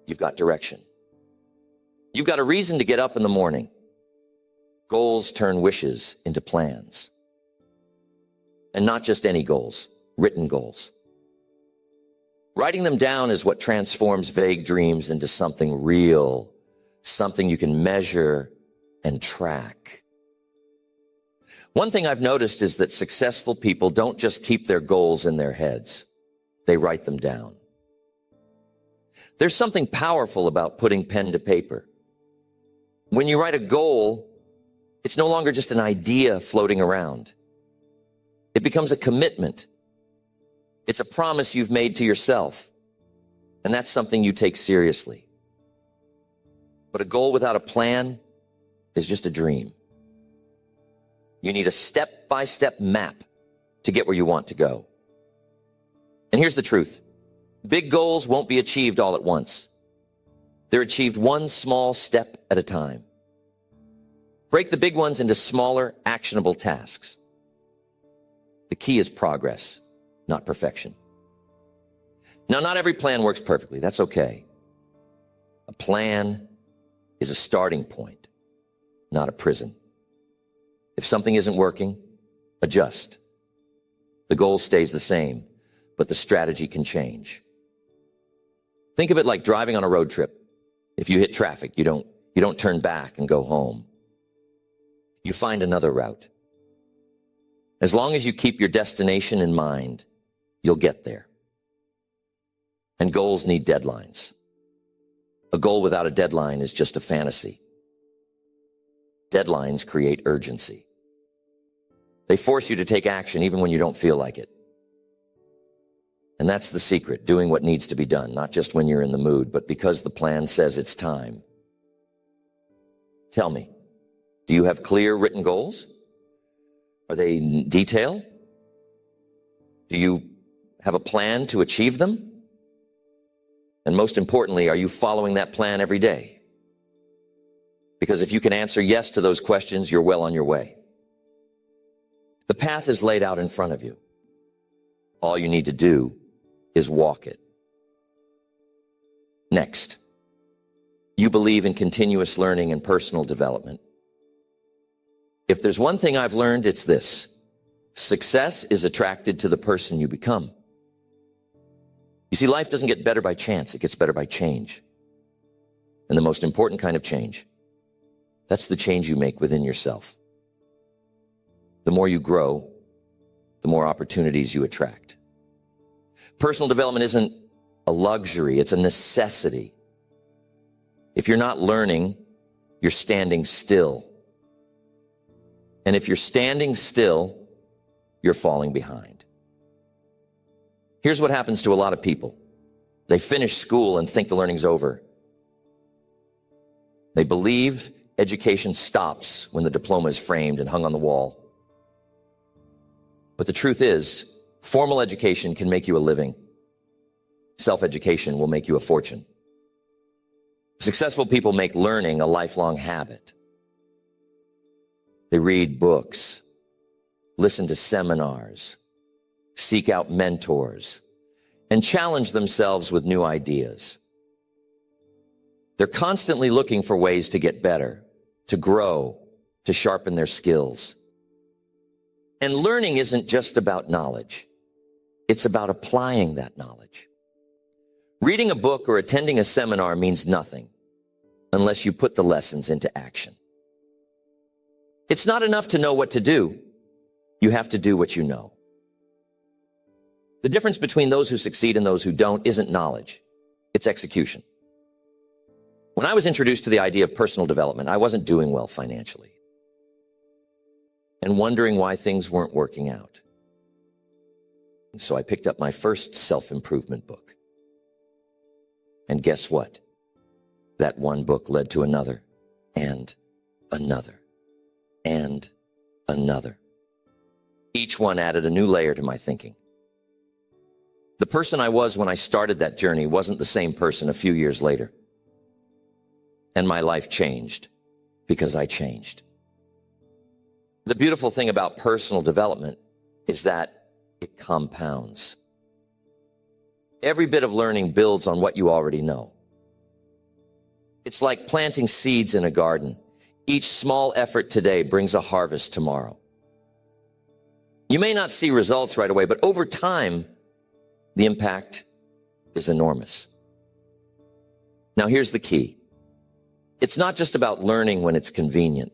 you've got direction. You've got a reason to get up in the morning. Goals turn wishes into plans. And not just any goals, written goals. Writing them down is what transforms vague dreams into something real, something you can measure and track. One thing I've noticed is that successful people don't just keep their goals in their heads. They write them down. There's something powerful about putting pen to paper. When you write a goal, it's no longer just an idea floating around. It becomes a commitment. It's a promise you've made to yourself. And that's something you take seriously. But a goal without a plan is just a dream. You need a step-by-step map to get where you want to go. And here's the truth. Big goals won't be achieved all at once. They're achieved one small step at a time. Break the big ones into smaller, actionable tasks. The key is progress, not perfection. Now, not every plan works perfectly. That's okay. A plan is a starting point, not a prison. If something isn't working, adjust. The goal stays the same, but the strategy can change. Think of it like driving on a road trip. If you hit traffic, you don't turn back and go home. You find another route. As long as you keep your destination in mind, you'll get there. And goals need deadlines. A goal without a deadline is just a fantasy. Deadlines create urgency. They force you to take action even when you don't feel like it. And that's the secret, doing what needs to be done, not just when you're in the mood, but because the plan says it's time. Tell me, do you have clear written goals? Are they in detail? Do you have a plan to achieve them? And most importantly, are you following that plan every day? Because if you can answer yes to those questions, you're well on your way. The path is laid out in front of you. All you need to do is walk it. Next, you believe in continuous learning and personal development. If there's one thing I've learned, it's this. Success is attracted to the person you become. You see, life doesn't get better by chance. It gets better by change. And the most important kind of change, that's the change you make within yourself. The more you grow, the more opportunities you attract. Personal development isn't a luxury, it's a necessity. If you're not learning, you're standing still. And if you're standing still, you're falling behind. Here's what happens to a lot of people. They finish school and think the learning's over. They believe education stops when the diploma is framed and hung on the wall. But the truth is, formal education can make you a living. Self-education will make you a fortune. Successful people make learning a lifelong habit. They read books, listen to seminars, seek out mentors, and challenge themselves with new ideas. They're constantly looking for ways to get better, to grow, to sharpen their skills. And learning isn't just about knowledge. It's about applying that knowledge. Reading a book or attending a seminar means nothing unless you put the lessons into action. It's not enough to know what to do. You have to do what you know. The difference between those who succeed and those who don't isn't knowledge. It's execution. When I was introduced to the idea of personal development, I wasn't doing well financially and wondering why things weren't working out. And so I picked up my first self-improvement book. And guess what? That one book led to another, and another, and another. Each one added a new layer to my thinking. The person I was when I started that journey wasn't the same person a few years later. And my life changed because I changed. The beautiful thing about personal development is that it compounds. Every bit of learning builds on what you already know. It's like planting seeds in a garden. Each small effort today brings a harvest tomorrow. You may not see results right away, but over time, the impact is enormous. Now, here's the key. It's not just about learning when it's convenient.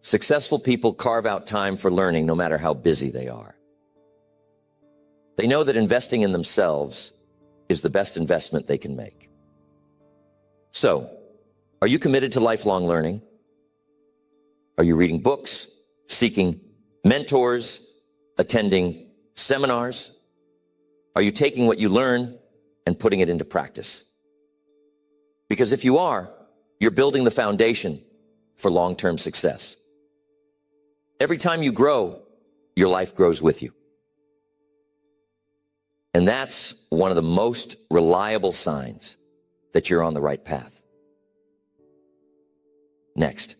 Successful people carve out time for learning no matter how busy they are. They know that investing in themselves is the best investment they can make. So, are you committed to lifelong learning? Are you reading books, seeking mentors, attending seminars? Are you taking what you learn and putting it into practice? Because if you are, you're building the foundation for long-term success. Every time you grow, your life grows with you. And that's one of the most reliable signs that you're on the right path. Next,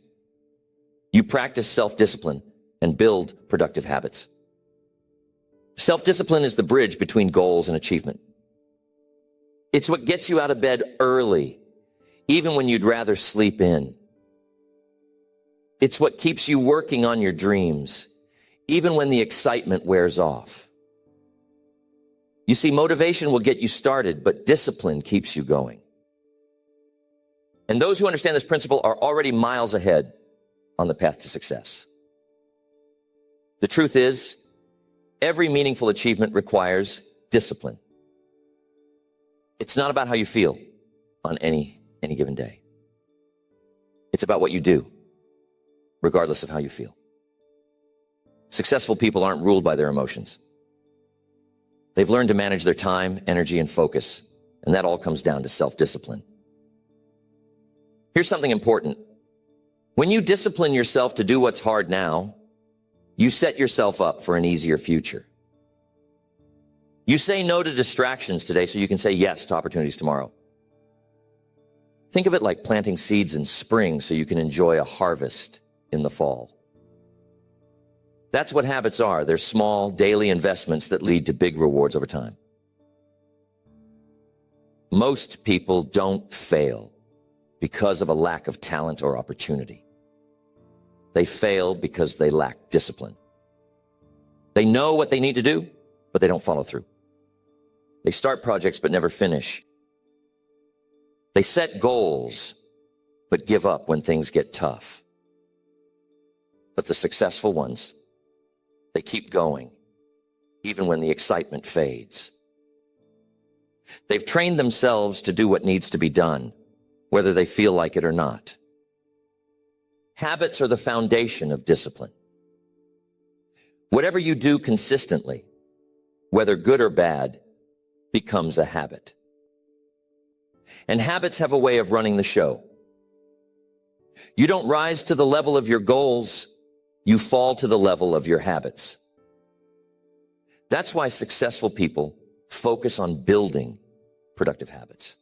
you practice self-discipline and build productive habits. Self-discipline is the bridge between goals and achievement. It's what gets you out of bed early, even when you'd rather sleep in. It's what keeps you working on your dreams, even when the excitement wears off. You see, motivation will get you started, but discipline keeps you going. And those who understand this principle are already miles ahead on the path to success. The truth is, every meaningful achievement requires discipline. It's not about how you feel on any given day. It's about what you do, regardless of how you feel. Successful people aren't ruled by their emotions. They've learned to manage their time, energy, and focus, and that all comes down to self-discipline. Here's something important. When you discipline yourself to do what's hard now, you set yourself up for an easier future. You say no to distractions today so you can say yes to opportunities tomorrow. Think of it like planting seeds in spring so you can enjoy a harvest in the fall. That's what habits are. They're small, daily investments that lead to big rewards over time. Most people don't fail because of a lack of talent or opportunity. They fail because they lack discipline. They know what they need to do, but they don't follow through. They start projects but never finish. They set goals but give up when things get tough. But the successful ones, they keep going, even when the excitement fades. They've trained themselves to do what needs to be done, whether they feel like it or not. Habits are the foundation of discipline. Whatever you do consistently, whether good or bad, becomes a habit. And habits have a way of running the show. You don't rise to the level of your goals, you fall to the level of your habits. That's why successful people focus on building productive habits.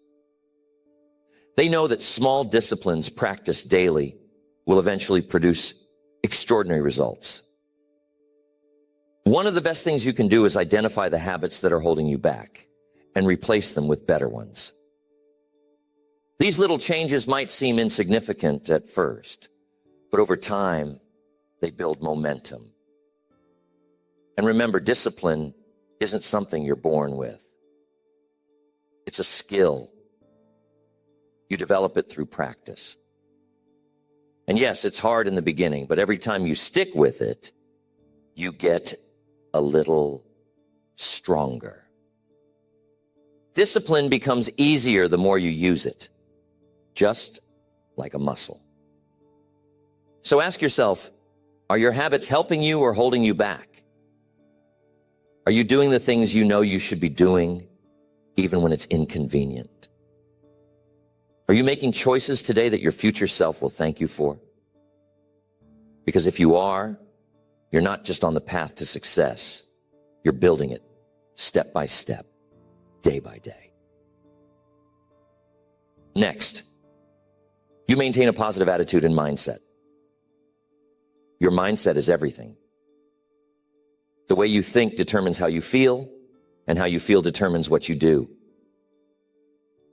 They know that small disciplines practiced daily will eventually produce extraordinary results. One of the best things you can do is identify the habits that are holding you back and replace them with better ones. These little changes might seem insignificant at first, but over time, they build momentum. And remember, discipline isn't something you're born with. It's a skill. You develop it through practice. And yes, it's hard in the beginning, but every time you stick with it, you get a little stronger. Discipline becomes easier the more you use it, just like a muscle. So ask yourself, are your habits helping you or holding you back? Are you doing the things you know you should be doing, even when it's inconvenient? Are you making choices today that your future self will thank you for? Because if you are, you're not just on the path to success, you're building it step by step, day by day. Next, you maintain a positive attitude and mindset. Your mindset is everything. The way you think determines how you feel, and how you feel determines what you do.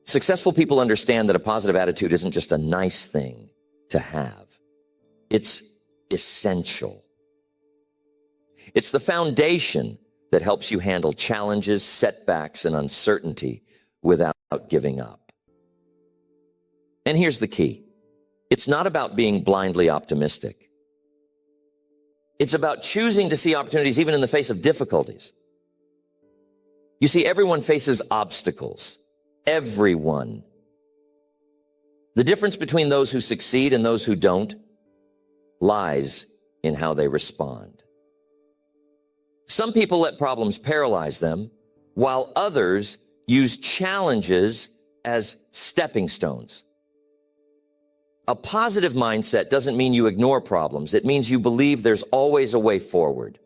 Successful people understand that a positive attitude isn't just a nice thing to have. It's essential. It's the foundation that helps you handle challenges, setbacks, and uncertainty without giving up. And here's the key. It's not about being blindly optimistic. It's about choosing to see opportunities even in the face of difficulties. You see, everyone faces obstacles. Everyone. The difference between those who succeed and those who don't lies in how they respond. Some people let problems paralyze them, while others use challenges as stepping stones. A positive mindset doesn't mean you ignore problems. It means you believe there's always a way forward.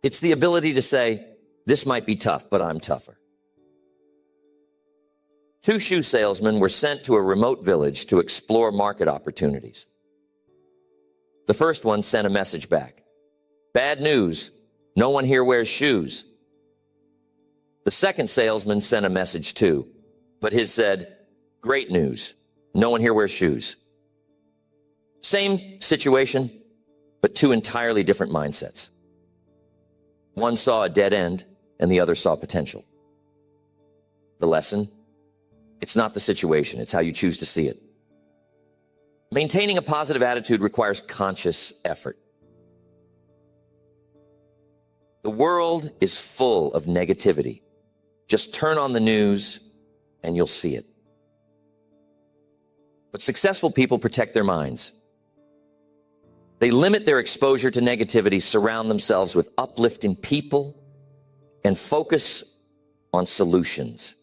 It's the ability to say, this might be tough, but I'm tougher. 2 shoe salesmen were sent to a remote village to explore market opportunities. The first one sent a message back. Bad news, no one here wears shoes. The second salesman sent a message too, but his said, great news, no one here wears shoes. Same situation, but 2 entirely different mindsets. One saw a dead end and the other saw potential. The lesson? It's not the situation, it's how you choose to see it. Maintaining a positive attitude requires conscious effort. The world is full of negativity. Just turn on the news and you'll see it. But successful people protect their minds. They limit their exposure to negativity, surround themselves with uplifting people, and focus on solutions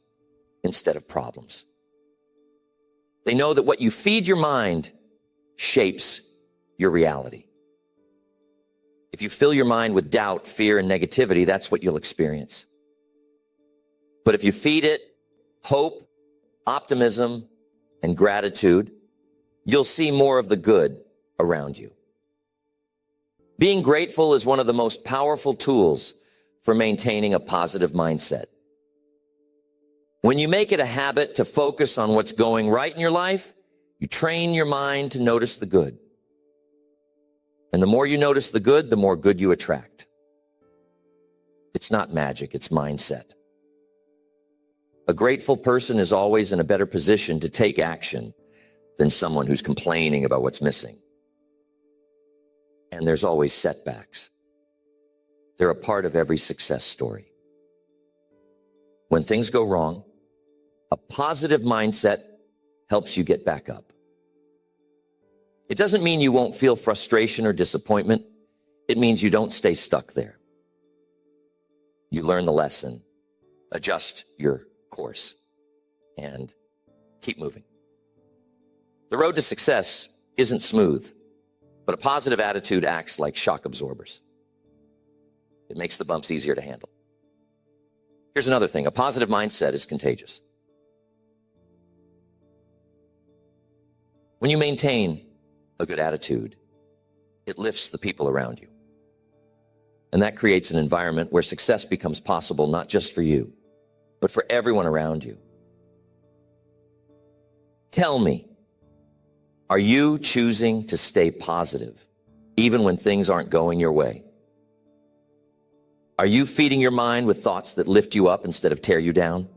instead of problems. They know that what you feed your mind shapes your reality. If you fill your mind with doubt, fear, and negativity, that's what you'll experience. But if you feed it hope, optimism, and gratitude, you'll see more of the good around you. Being grateful is one of the most powerful tools for maintaining a positive mindset. When you make it a habit to focus on what's going right in your life, you train your mind to notice the good. And the more you notice the good, the more good you attract. It's not magic, it's mindset. A grateful person is always in a better position to take action than someone who's complaining about what's missing. And there's always setbacks. They're a part of every success story. When things go wrong, a positive mindset helps you get back up. It doesn't mean you won't feel frustration or disappointment. It means you don't stay stuck there. You learn the lesson, adjust your course, and keep moving. The road to success isn't smooth, but a positive attitude acts like shock absorbers. It makes the bumps easier to handle. Here's another thing. A positive mindset is contagious. When you maintain a good attitude, it lifts the people around you. And that creates an environment where success becomes possible not just for you, but for everyone around you. Tell me, are you choosing to stay positive even when things aren't going your way? Are you feeding your mind with thoughts that lift you up instead of tear you down?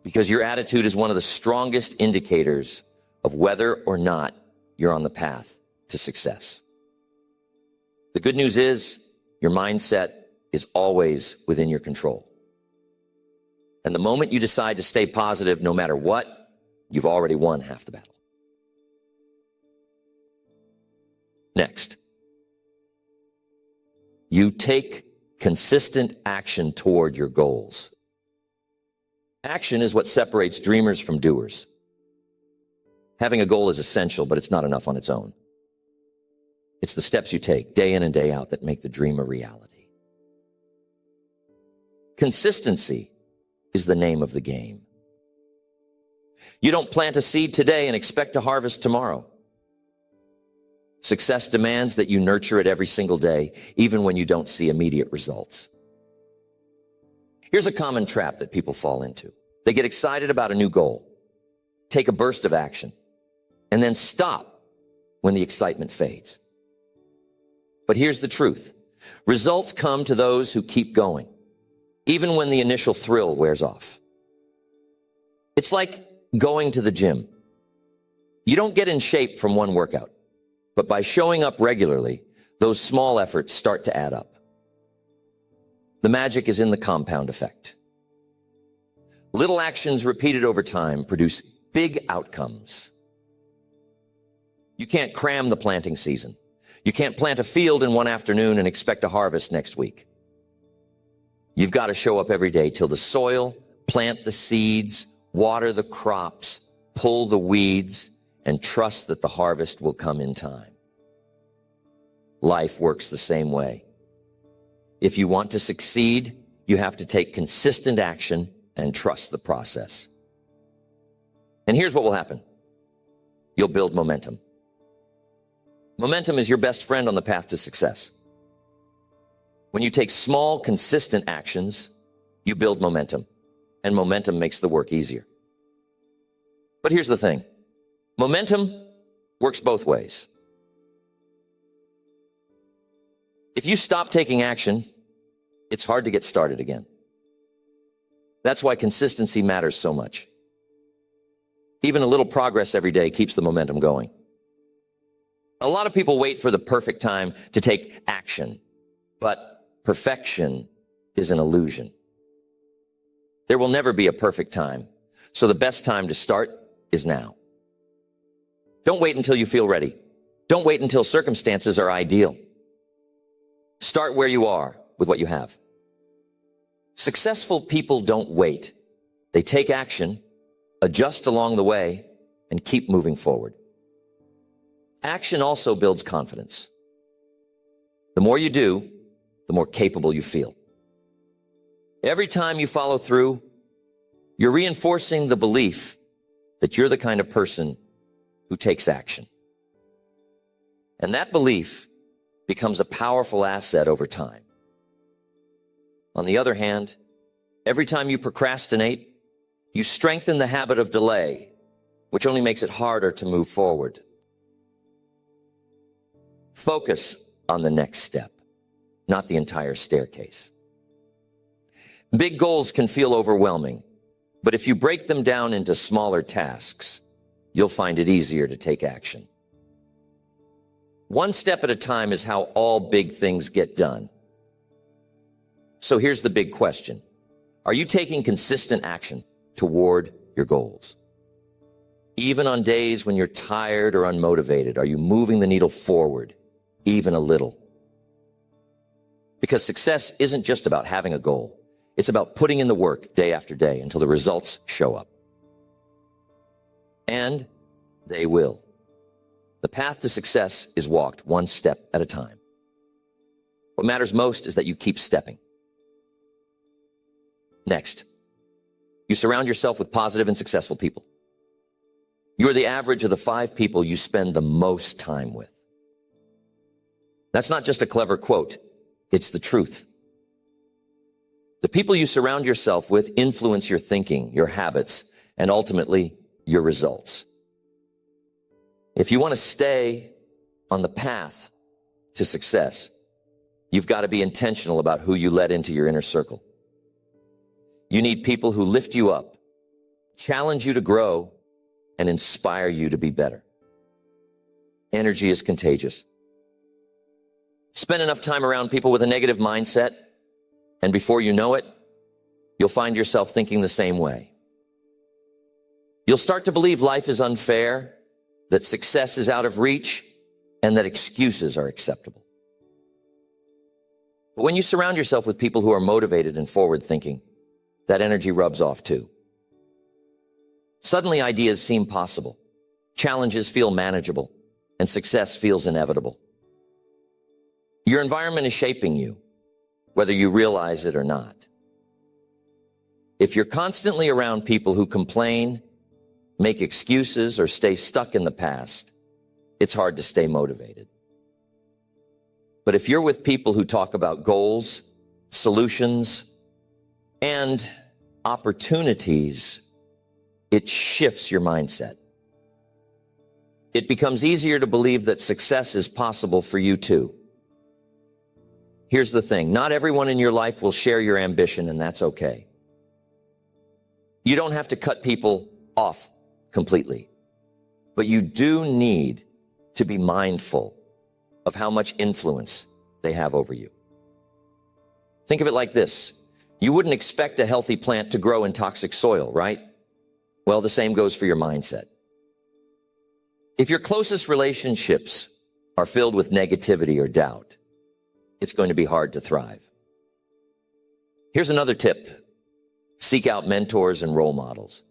Because your attitude is one of the strongest indicators of whether or not you're on the path to success. The good news is your mindset is always within your control. And the moment you decide to stay positive, no matter what, you've already won half the battle. Next, you take consistent action toward your goals. Action is what separates dreamers from doers. Having a goal is essential, but it's not enough on its own. It's the steps you take day in and day out that make the dream a reality. Consistency is the name of the game. You don't plant a seed today and expect to harvest tomorrow. Success demands that you nurture it every single day, even when you don't see immediate results. Here's a common trap that people fall into. They get excited about a new goal, take a burst of action, and then stop when the excitement fades. But here's the truth. Results come to those who keep going, even when the initial thrill wears off. It's like going to the gym. You don't get in shape from one workout, but by showing up regularly, those small efforts start to add up. The magic is in the compound effect. Little actions repeated over time produce big outcomes. You can't cram the planting season. You can't plant a field in one afternoon and expect a harvest next week. You've got to show up every day, till the soil, plant the seeds, water the crops, pull the weeds, and trust that the harvest will come in time. Life works the same way. If you want to succeed, you have to take consistent action and trust the process. And here's what will happen. You'll build momentum. Momentum is your best friend on the path to success. When you take small, consistent actions, you build momentum, and momentum makes the work easier. But here's the thing. Momentum works both ways. If you stop taking action, it's hard to get started again. That's why consistency matters so much. Even a little progress every day keeps the momentum going. A lot of people wait for the perfect time to take action, but perfection is an illusion. There will never be a perfect time, so the best time to start is now. Don't wait until you feel ready. Don't wait until circumstances are ideal. Start where you are with what you have. Successful people don't wait. They take action, adjust along the way, and keep moving forward. Action also builds confidence. The more you do, the more capable you feel. Every time you follow through, you're reinforcing the belief that you're the kind of person who takes action. And that belief becomes a powerful asset over time. On the other hand, every time you procrastinate, you strengthen the habit of delay, which only makes it harder to move forward. Focus on the next step, not the entire staircase. Big goals can feel overwhelming, but if you break them down into smaller tasks, you'll find it easier to take action. One step at a time is how all big things get done. So here's the big question. Are you taking consistent action toward your goals? Even on days when you're tired or unmotivated, are you moving the needle forward, even a little? Because success isn't just about having a goal. It's about putting in the work day after day until the results show up. And they will. The path to success is walked one step at a time. What matters most is that you keep stepping. Next, you surround yourself with positive and successful people. You're the average of the 5 people you spend the most time with. That's not just a clever quote. It's the truth. The people you surround yourself with influence your thinking, your habits, and ultimately your results. If you want to stay on the path to success, you've got to be intentional about who you let into your inner circle. You need people who lift you up, challenge you to grow, and inspire you to be better. Energy is contagious. Spend enough time around people with a negative mindset, and before you know it, you'll find yourself thinking the same way. You'll start to believe life is unfair, that success is out of reach, and that excuses are acceptable. But when you surround yourself with people who are motivated and forward-thinking, that energy rubs off too. Suddenly ideas seem possible, challenges feel manageable, and success feels inevitable. Your environment is shaping you, whether you realize it or not. If you're constantly around people who complain, make excuses, or stay stuck in the past, it's hard to stay motivated. But if you're with people who talk about goals, solutions, and opportunities, it shifts your mindset. It becomes easier to believe that success is possible for you too. Here's the thing, not everyone in your life will share your ambition, and that's okay. You don't have to cut people off completely, but you do need to be mindful of how much influence they have over you. Think of it like this. You wouldn't expect a healthy plant to grow in toxic soil, right? Well, the same goes for your mindset. If your closest relationships are filled with negativity or doubt, it's going to be hard to thrive. Here's another tip. Seek out mentors and role models.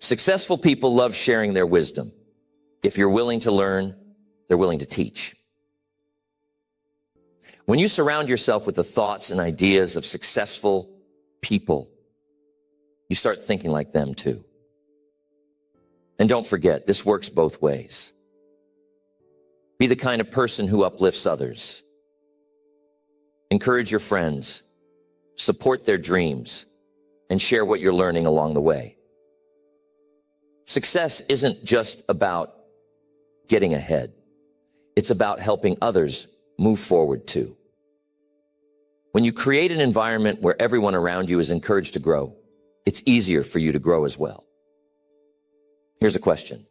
Successful people love sharing their wisdom. If you're willing to learn, they're willing to teach. When you surround yourself with the thoughts and ideas of successful people, you start thinking like them too. And don't forget, this works both ways. Be the kind of person who uplifts others. Encourage your friends, support their dreams, and share what you're learning along the way. Success isn't just about getting ahead. It's about helping others move forward too. When you create an environment where everyone around you is encouraged to grow, it's easier for you to grow as well. Here's a question.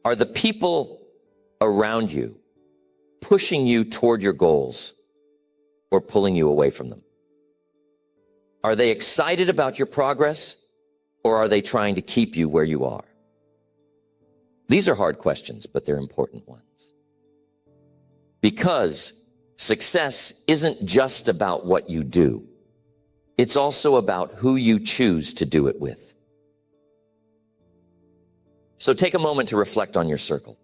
Are the people around you pushing you toward your goals or pulling you away from them? Are they excited about your progress, or are they trying to keep you where you are? These are hard questions, but they're important ones. Because success isn't just about what you do. It's also about who you choose to do it with. So take a moment to reflect on your circle.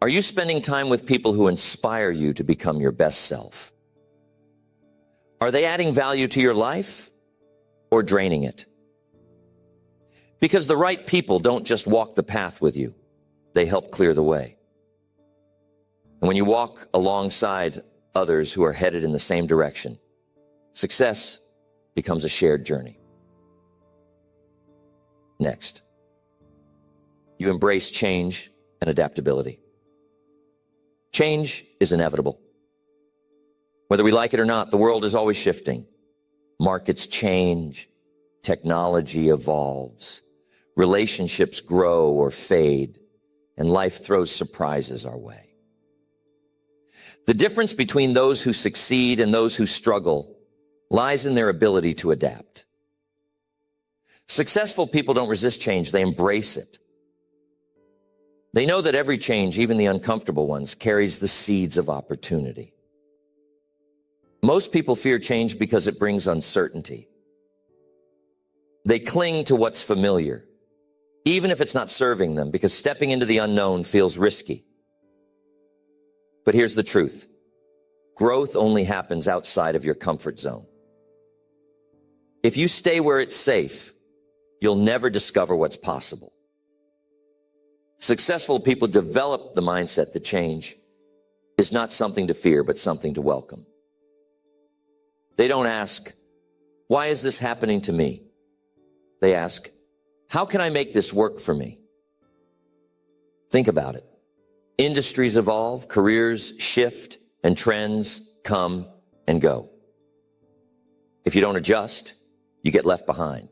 Are you spending time with people who inspire you to become your best self? Are they adding value to your life or draining it? Because the right people don't just walk the path with you. They help clear the way. And when you walk alongside others who are headed in the same direction, success becomes a shared journey. Next, you embrace change and adaptability. Change is inevitable. Whether we like it or not, the world is always shifting. Markets change, technology evolves, relationships grow or fade, and life throws surprises our way. The difference between those who succeed and those who struggle lies in their ability to adapt. Successful people don't resist change, they embrace it. They know that every change, even the uncomfortable ones, carries the seeds of opportunity. Most people fear change because it brings uncertainty. They cling to what's familiar, even if it's not serving them, because stepping into the unknown feels risky. But here's the truth. Growth only happens outside of your comfort zone. If you stay where it's safe, you'll never discover what's possible. Successful people develop the mindset that change is not something to fear, but something to welcome. They don't ask, why is this happening to me? They ask, how can I make this work for me? Think about it. Industries evolve, careers shift, and trends come and go. If you don't adjust, you get left behind.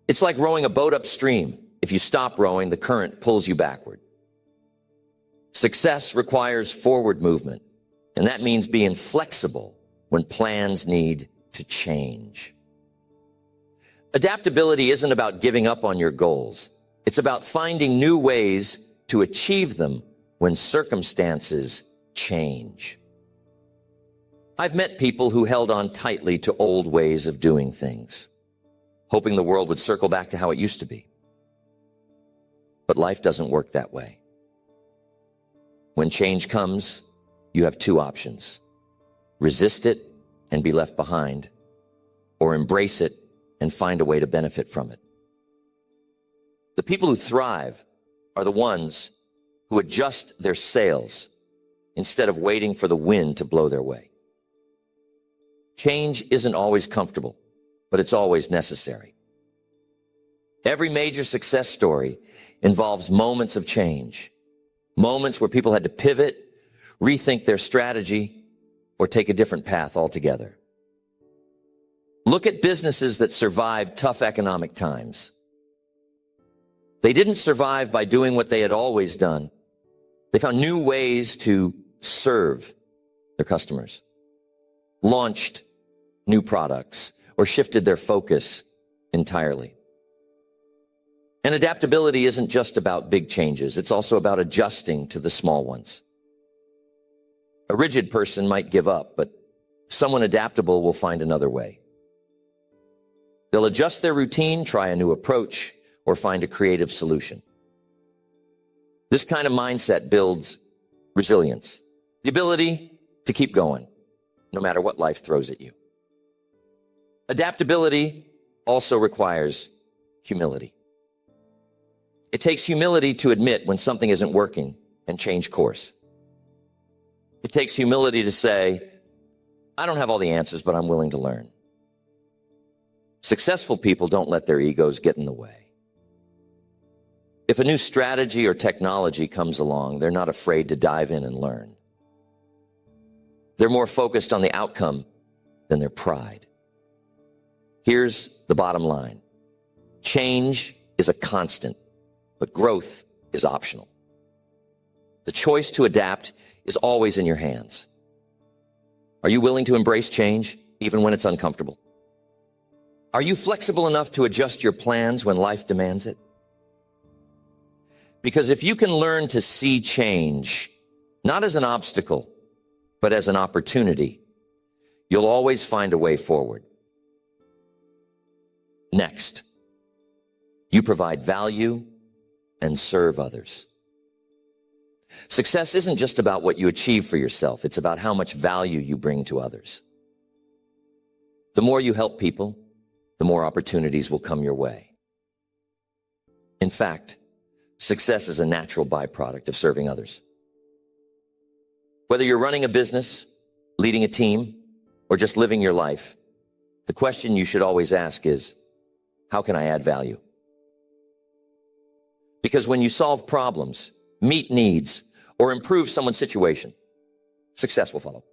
It's like rowing a boat upstream. If you stop rowing, the current pulls you backward. Success requires forward movement, and that means being flexible when plans need to change. Adaptability isn't about giving up on your goals. It's about finding new ways to achieve them when circumstances change. I've met people who held on tightly to old ways of doing things, hoping the world would circle back to how it used to be. But life doesn't work that way. When change comes, you have two options: resist it and be left behind, or embrace it and find a way to benefit from it. The people who thrive are the ones who adjust their sails instead of waiting for the wind to blow their way. Change isn't always comfortable, but it's always necessary. Every major success story involves moments of change, moments where people had to pivot, rethink their strategy, or take a different path altogether. Look at businesses that survived tough economic times. They didn't survive by doing what they had always done. They found new ways to serve their customers, launched new products, or shifted their focus entirely. And adaptability isn't just about big changes. It's also about adjusting to the small ones. A rigid person might give up, but someone adaptable will find another way. They'll adjust their routine, try a new approach, or find a creative solution. This kind of mindset builds resilience, the ability to keep going, no matter what life throws at you. Adaptability also requires humility. It takes humility to admit when something isn't working and change course. It takes humility to say, I don't have all the answers, but I'm willing to learn. Successful people don't let their egos get in the way. If a new strategy or technology comes along, they're not afraid to dive in and learn. They're more focused on the outcome than their pride. Here's the bottom line. Change is a constant, but growth is optional. The choice to adapt is always in your hands. Are you willing to embrace change, even when it's uncomfortable? Are you flexible enough to adjust your plans when life demands it? Because if you can learn to see change, not as an obstacle, but as an opportunity, you'll always find a way forward. Next, you provide value and serve others. Success isn't just about what you achieve for yourself. It's about how much value you bring to others. The more you help people, the more opportunities will come your way. In fact, success is a natural byproduct of serving others. Whether you're running a business, leading a team, or just living your life, the question you should always ask is, how can I add value? Because when you solve problems, meet needs, or improve someone's situation, success will follow.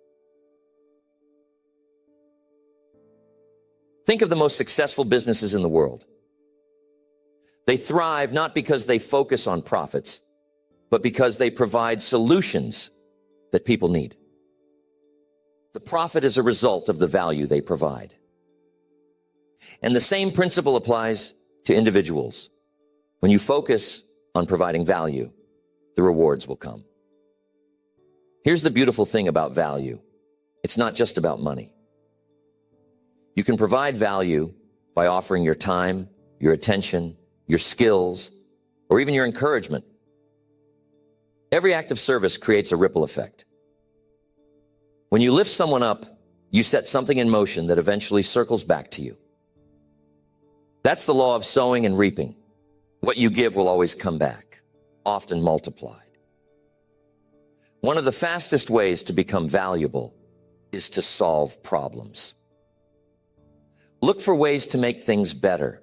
Think of the most successful businesses in the world. They thrive not because they focus on profits, but because they provide solutions that people need. The profit is a result of the value they provide. And the same principle applies to individuals. When you focus on providing value, the rewards will come. Here's the beautiful thing about value. It's not just about money. You can provide value by offering your time, your attention, your skills, or even your encouragement. Every act of service creates a ripple effect. When you lift someone up, you set something in motion that eventually circles back to you. That's the law of sowing and reaping. What you give will always come back, often multiplied. One of the fastest ways to become valuable is to solve problems. Look for ways to make things better,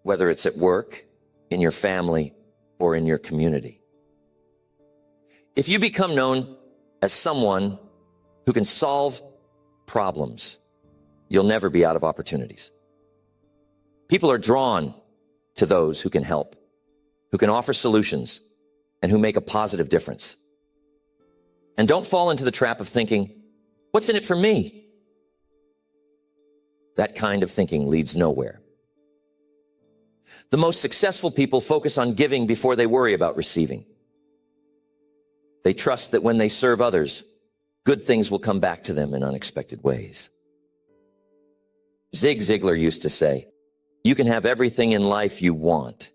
whether it's at work, in your family, or in your community. If you become known as someone who can solve problems, you'll never be out of opportunities. People are drawn to those who can help, who can offer solutions, and who make a positive difference. And don't fall into the trap of thinking, what's in it for me? That kind of thinking leads nowhere. The most successful people focus on giving before they worry about receiving. They trust that when they serve others, good things will come back to them in unexpected ways. Zig Ziglar used to say, you can have everything in life you want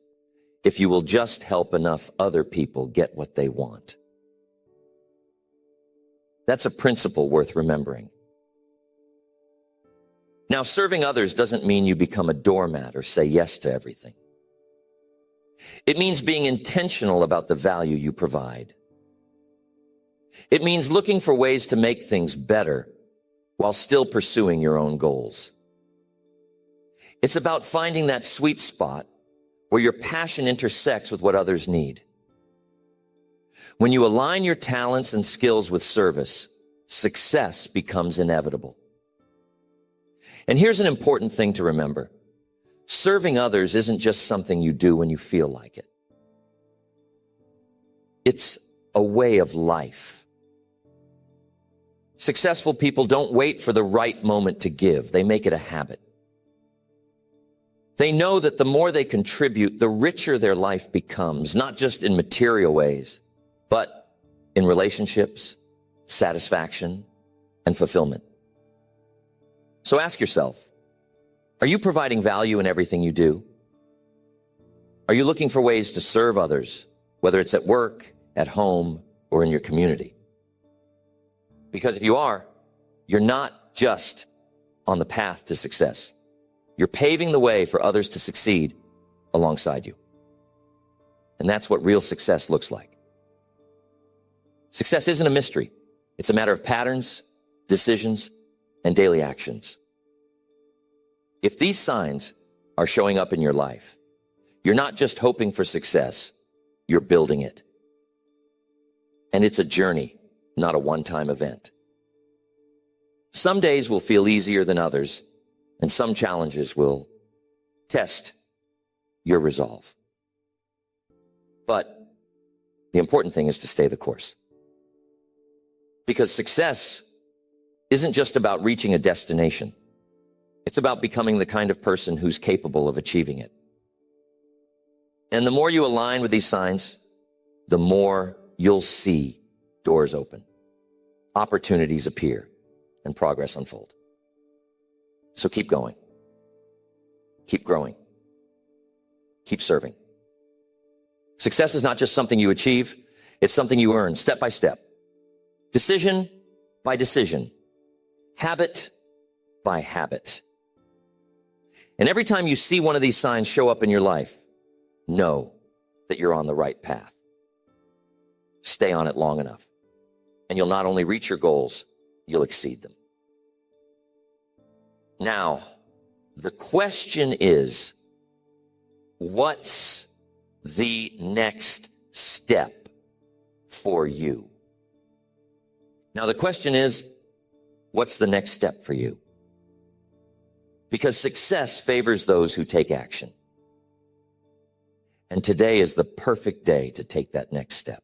if you will just help enough other people get what they want. That's a principle worth remembering. Now, serving others doesn't mean you become a doormat or say yes to everything. It means being intentional about the value you provide. It means looking for ways to make things better while still pursuing your own goals. It's about finding that sweet spot where your passion intersects with what others need. When you align your talents and skills with service, success becomes inevitable. And here's an important thing to remember. Serving others isn't just something you do when you feel like it. It's a way of life. Successful people don't wait for the right moment to give. They make it a habit. They know that the more they contribute, the richer their life becomes, not just in material ways, but in relationships, satisfaction, and fulfillment. So ask yourself, are you providing value in everything you do? Are you looking for ways to serve others, whether it's at work, at home, or in your community? Because if you are, you're not just on the path to success. You're paving the way for others to succeed alongside you. And that's what real success looks like. Success isn't a mystery. It's a matter of patterns, decisions, and daily actions. If these signs are showing up in your life, you're not just hoping for success, you're building it. And it's a journey, not a one-time event. Some days will feel easier than others, and some challenges will test your resolve. But the important thing is to stay the course. Because success isn't just about reaching a destination. It's about becoming the kind of person who's capable of achieving it. And the more you align with these signs, the more you'll see doors open, opportunities appear, and progress unfold. So keep going. Keep growing. Keep serving. Success is not just something you achieve, it's something you earn step by step, decision by decision, habit by habit. And every time you see one of these signs show up in your life, know that you're on the right path. Stay on it long enough, and you'll not only reach your goals, you'll exceed them. Now, the question is, what's the next step for you? Now, the question is, what's the next step for you? Because success favors those who take action. And today is the perfect day to take that next step.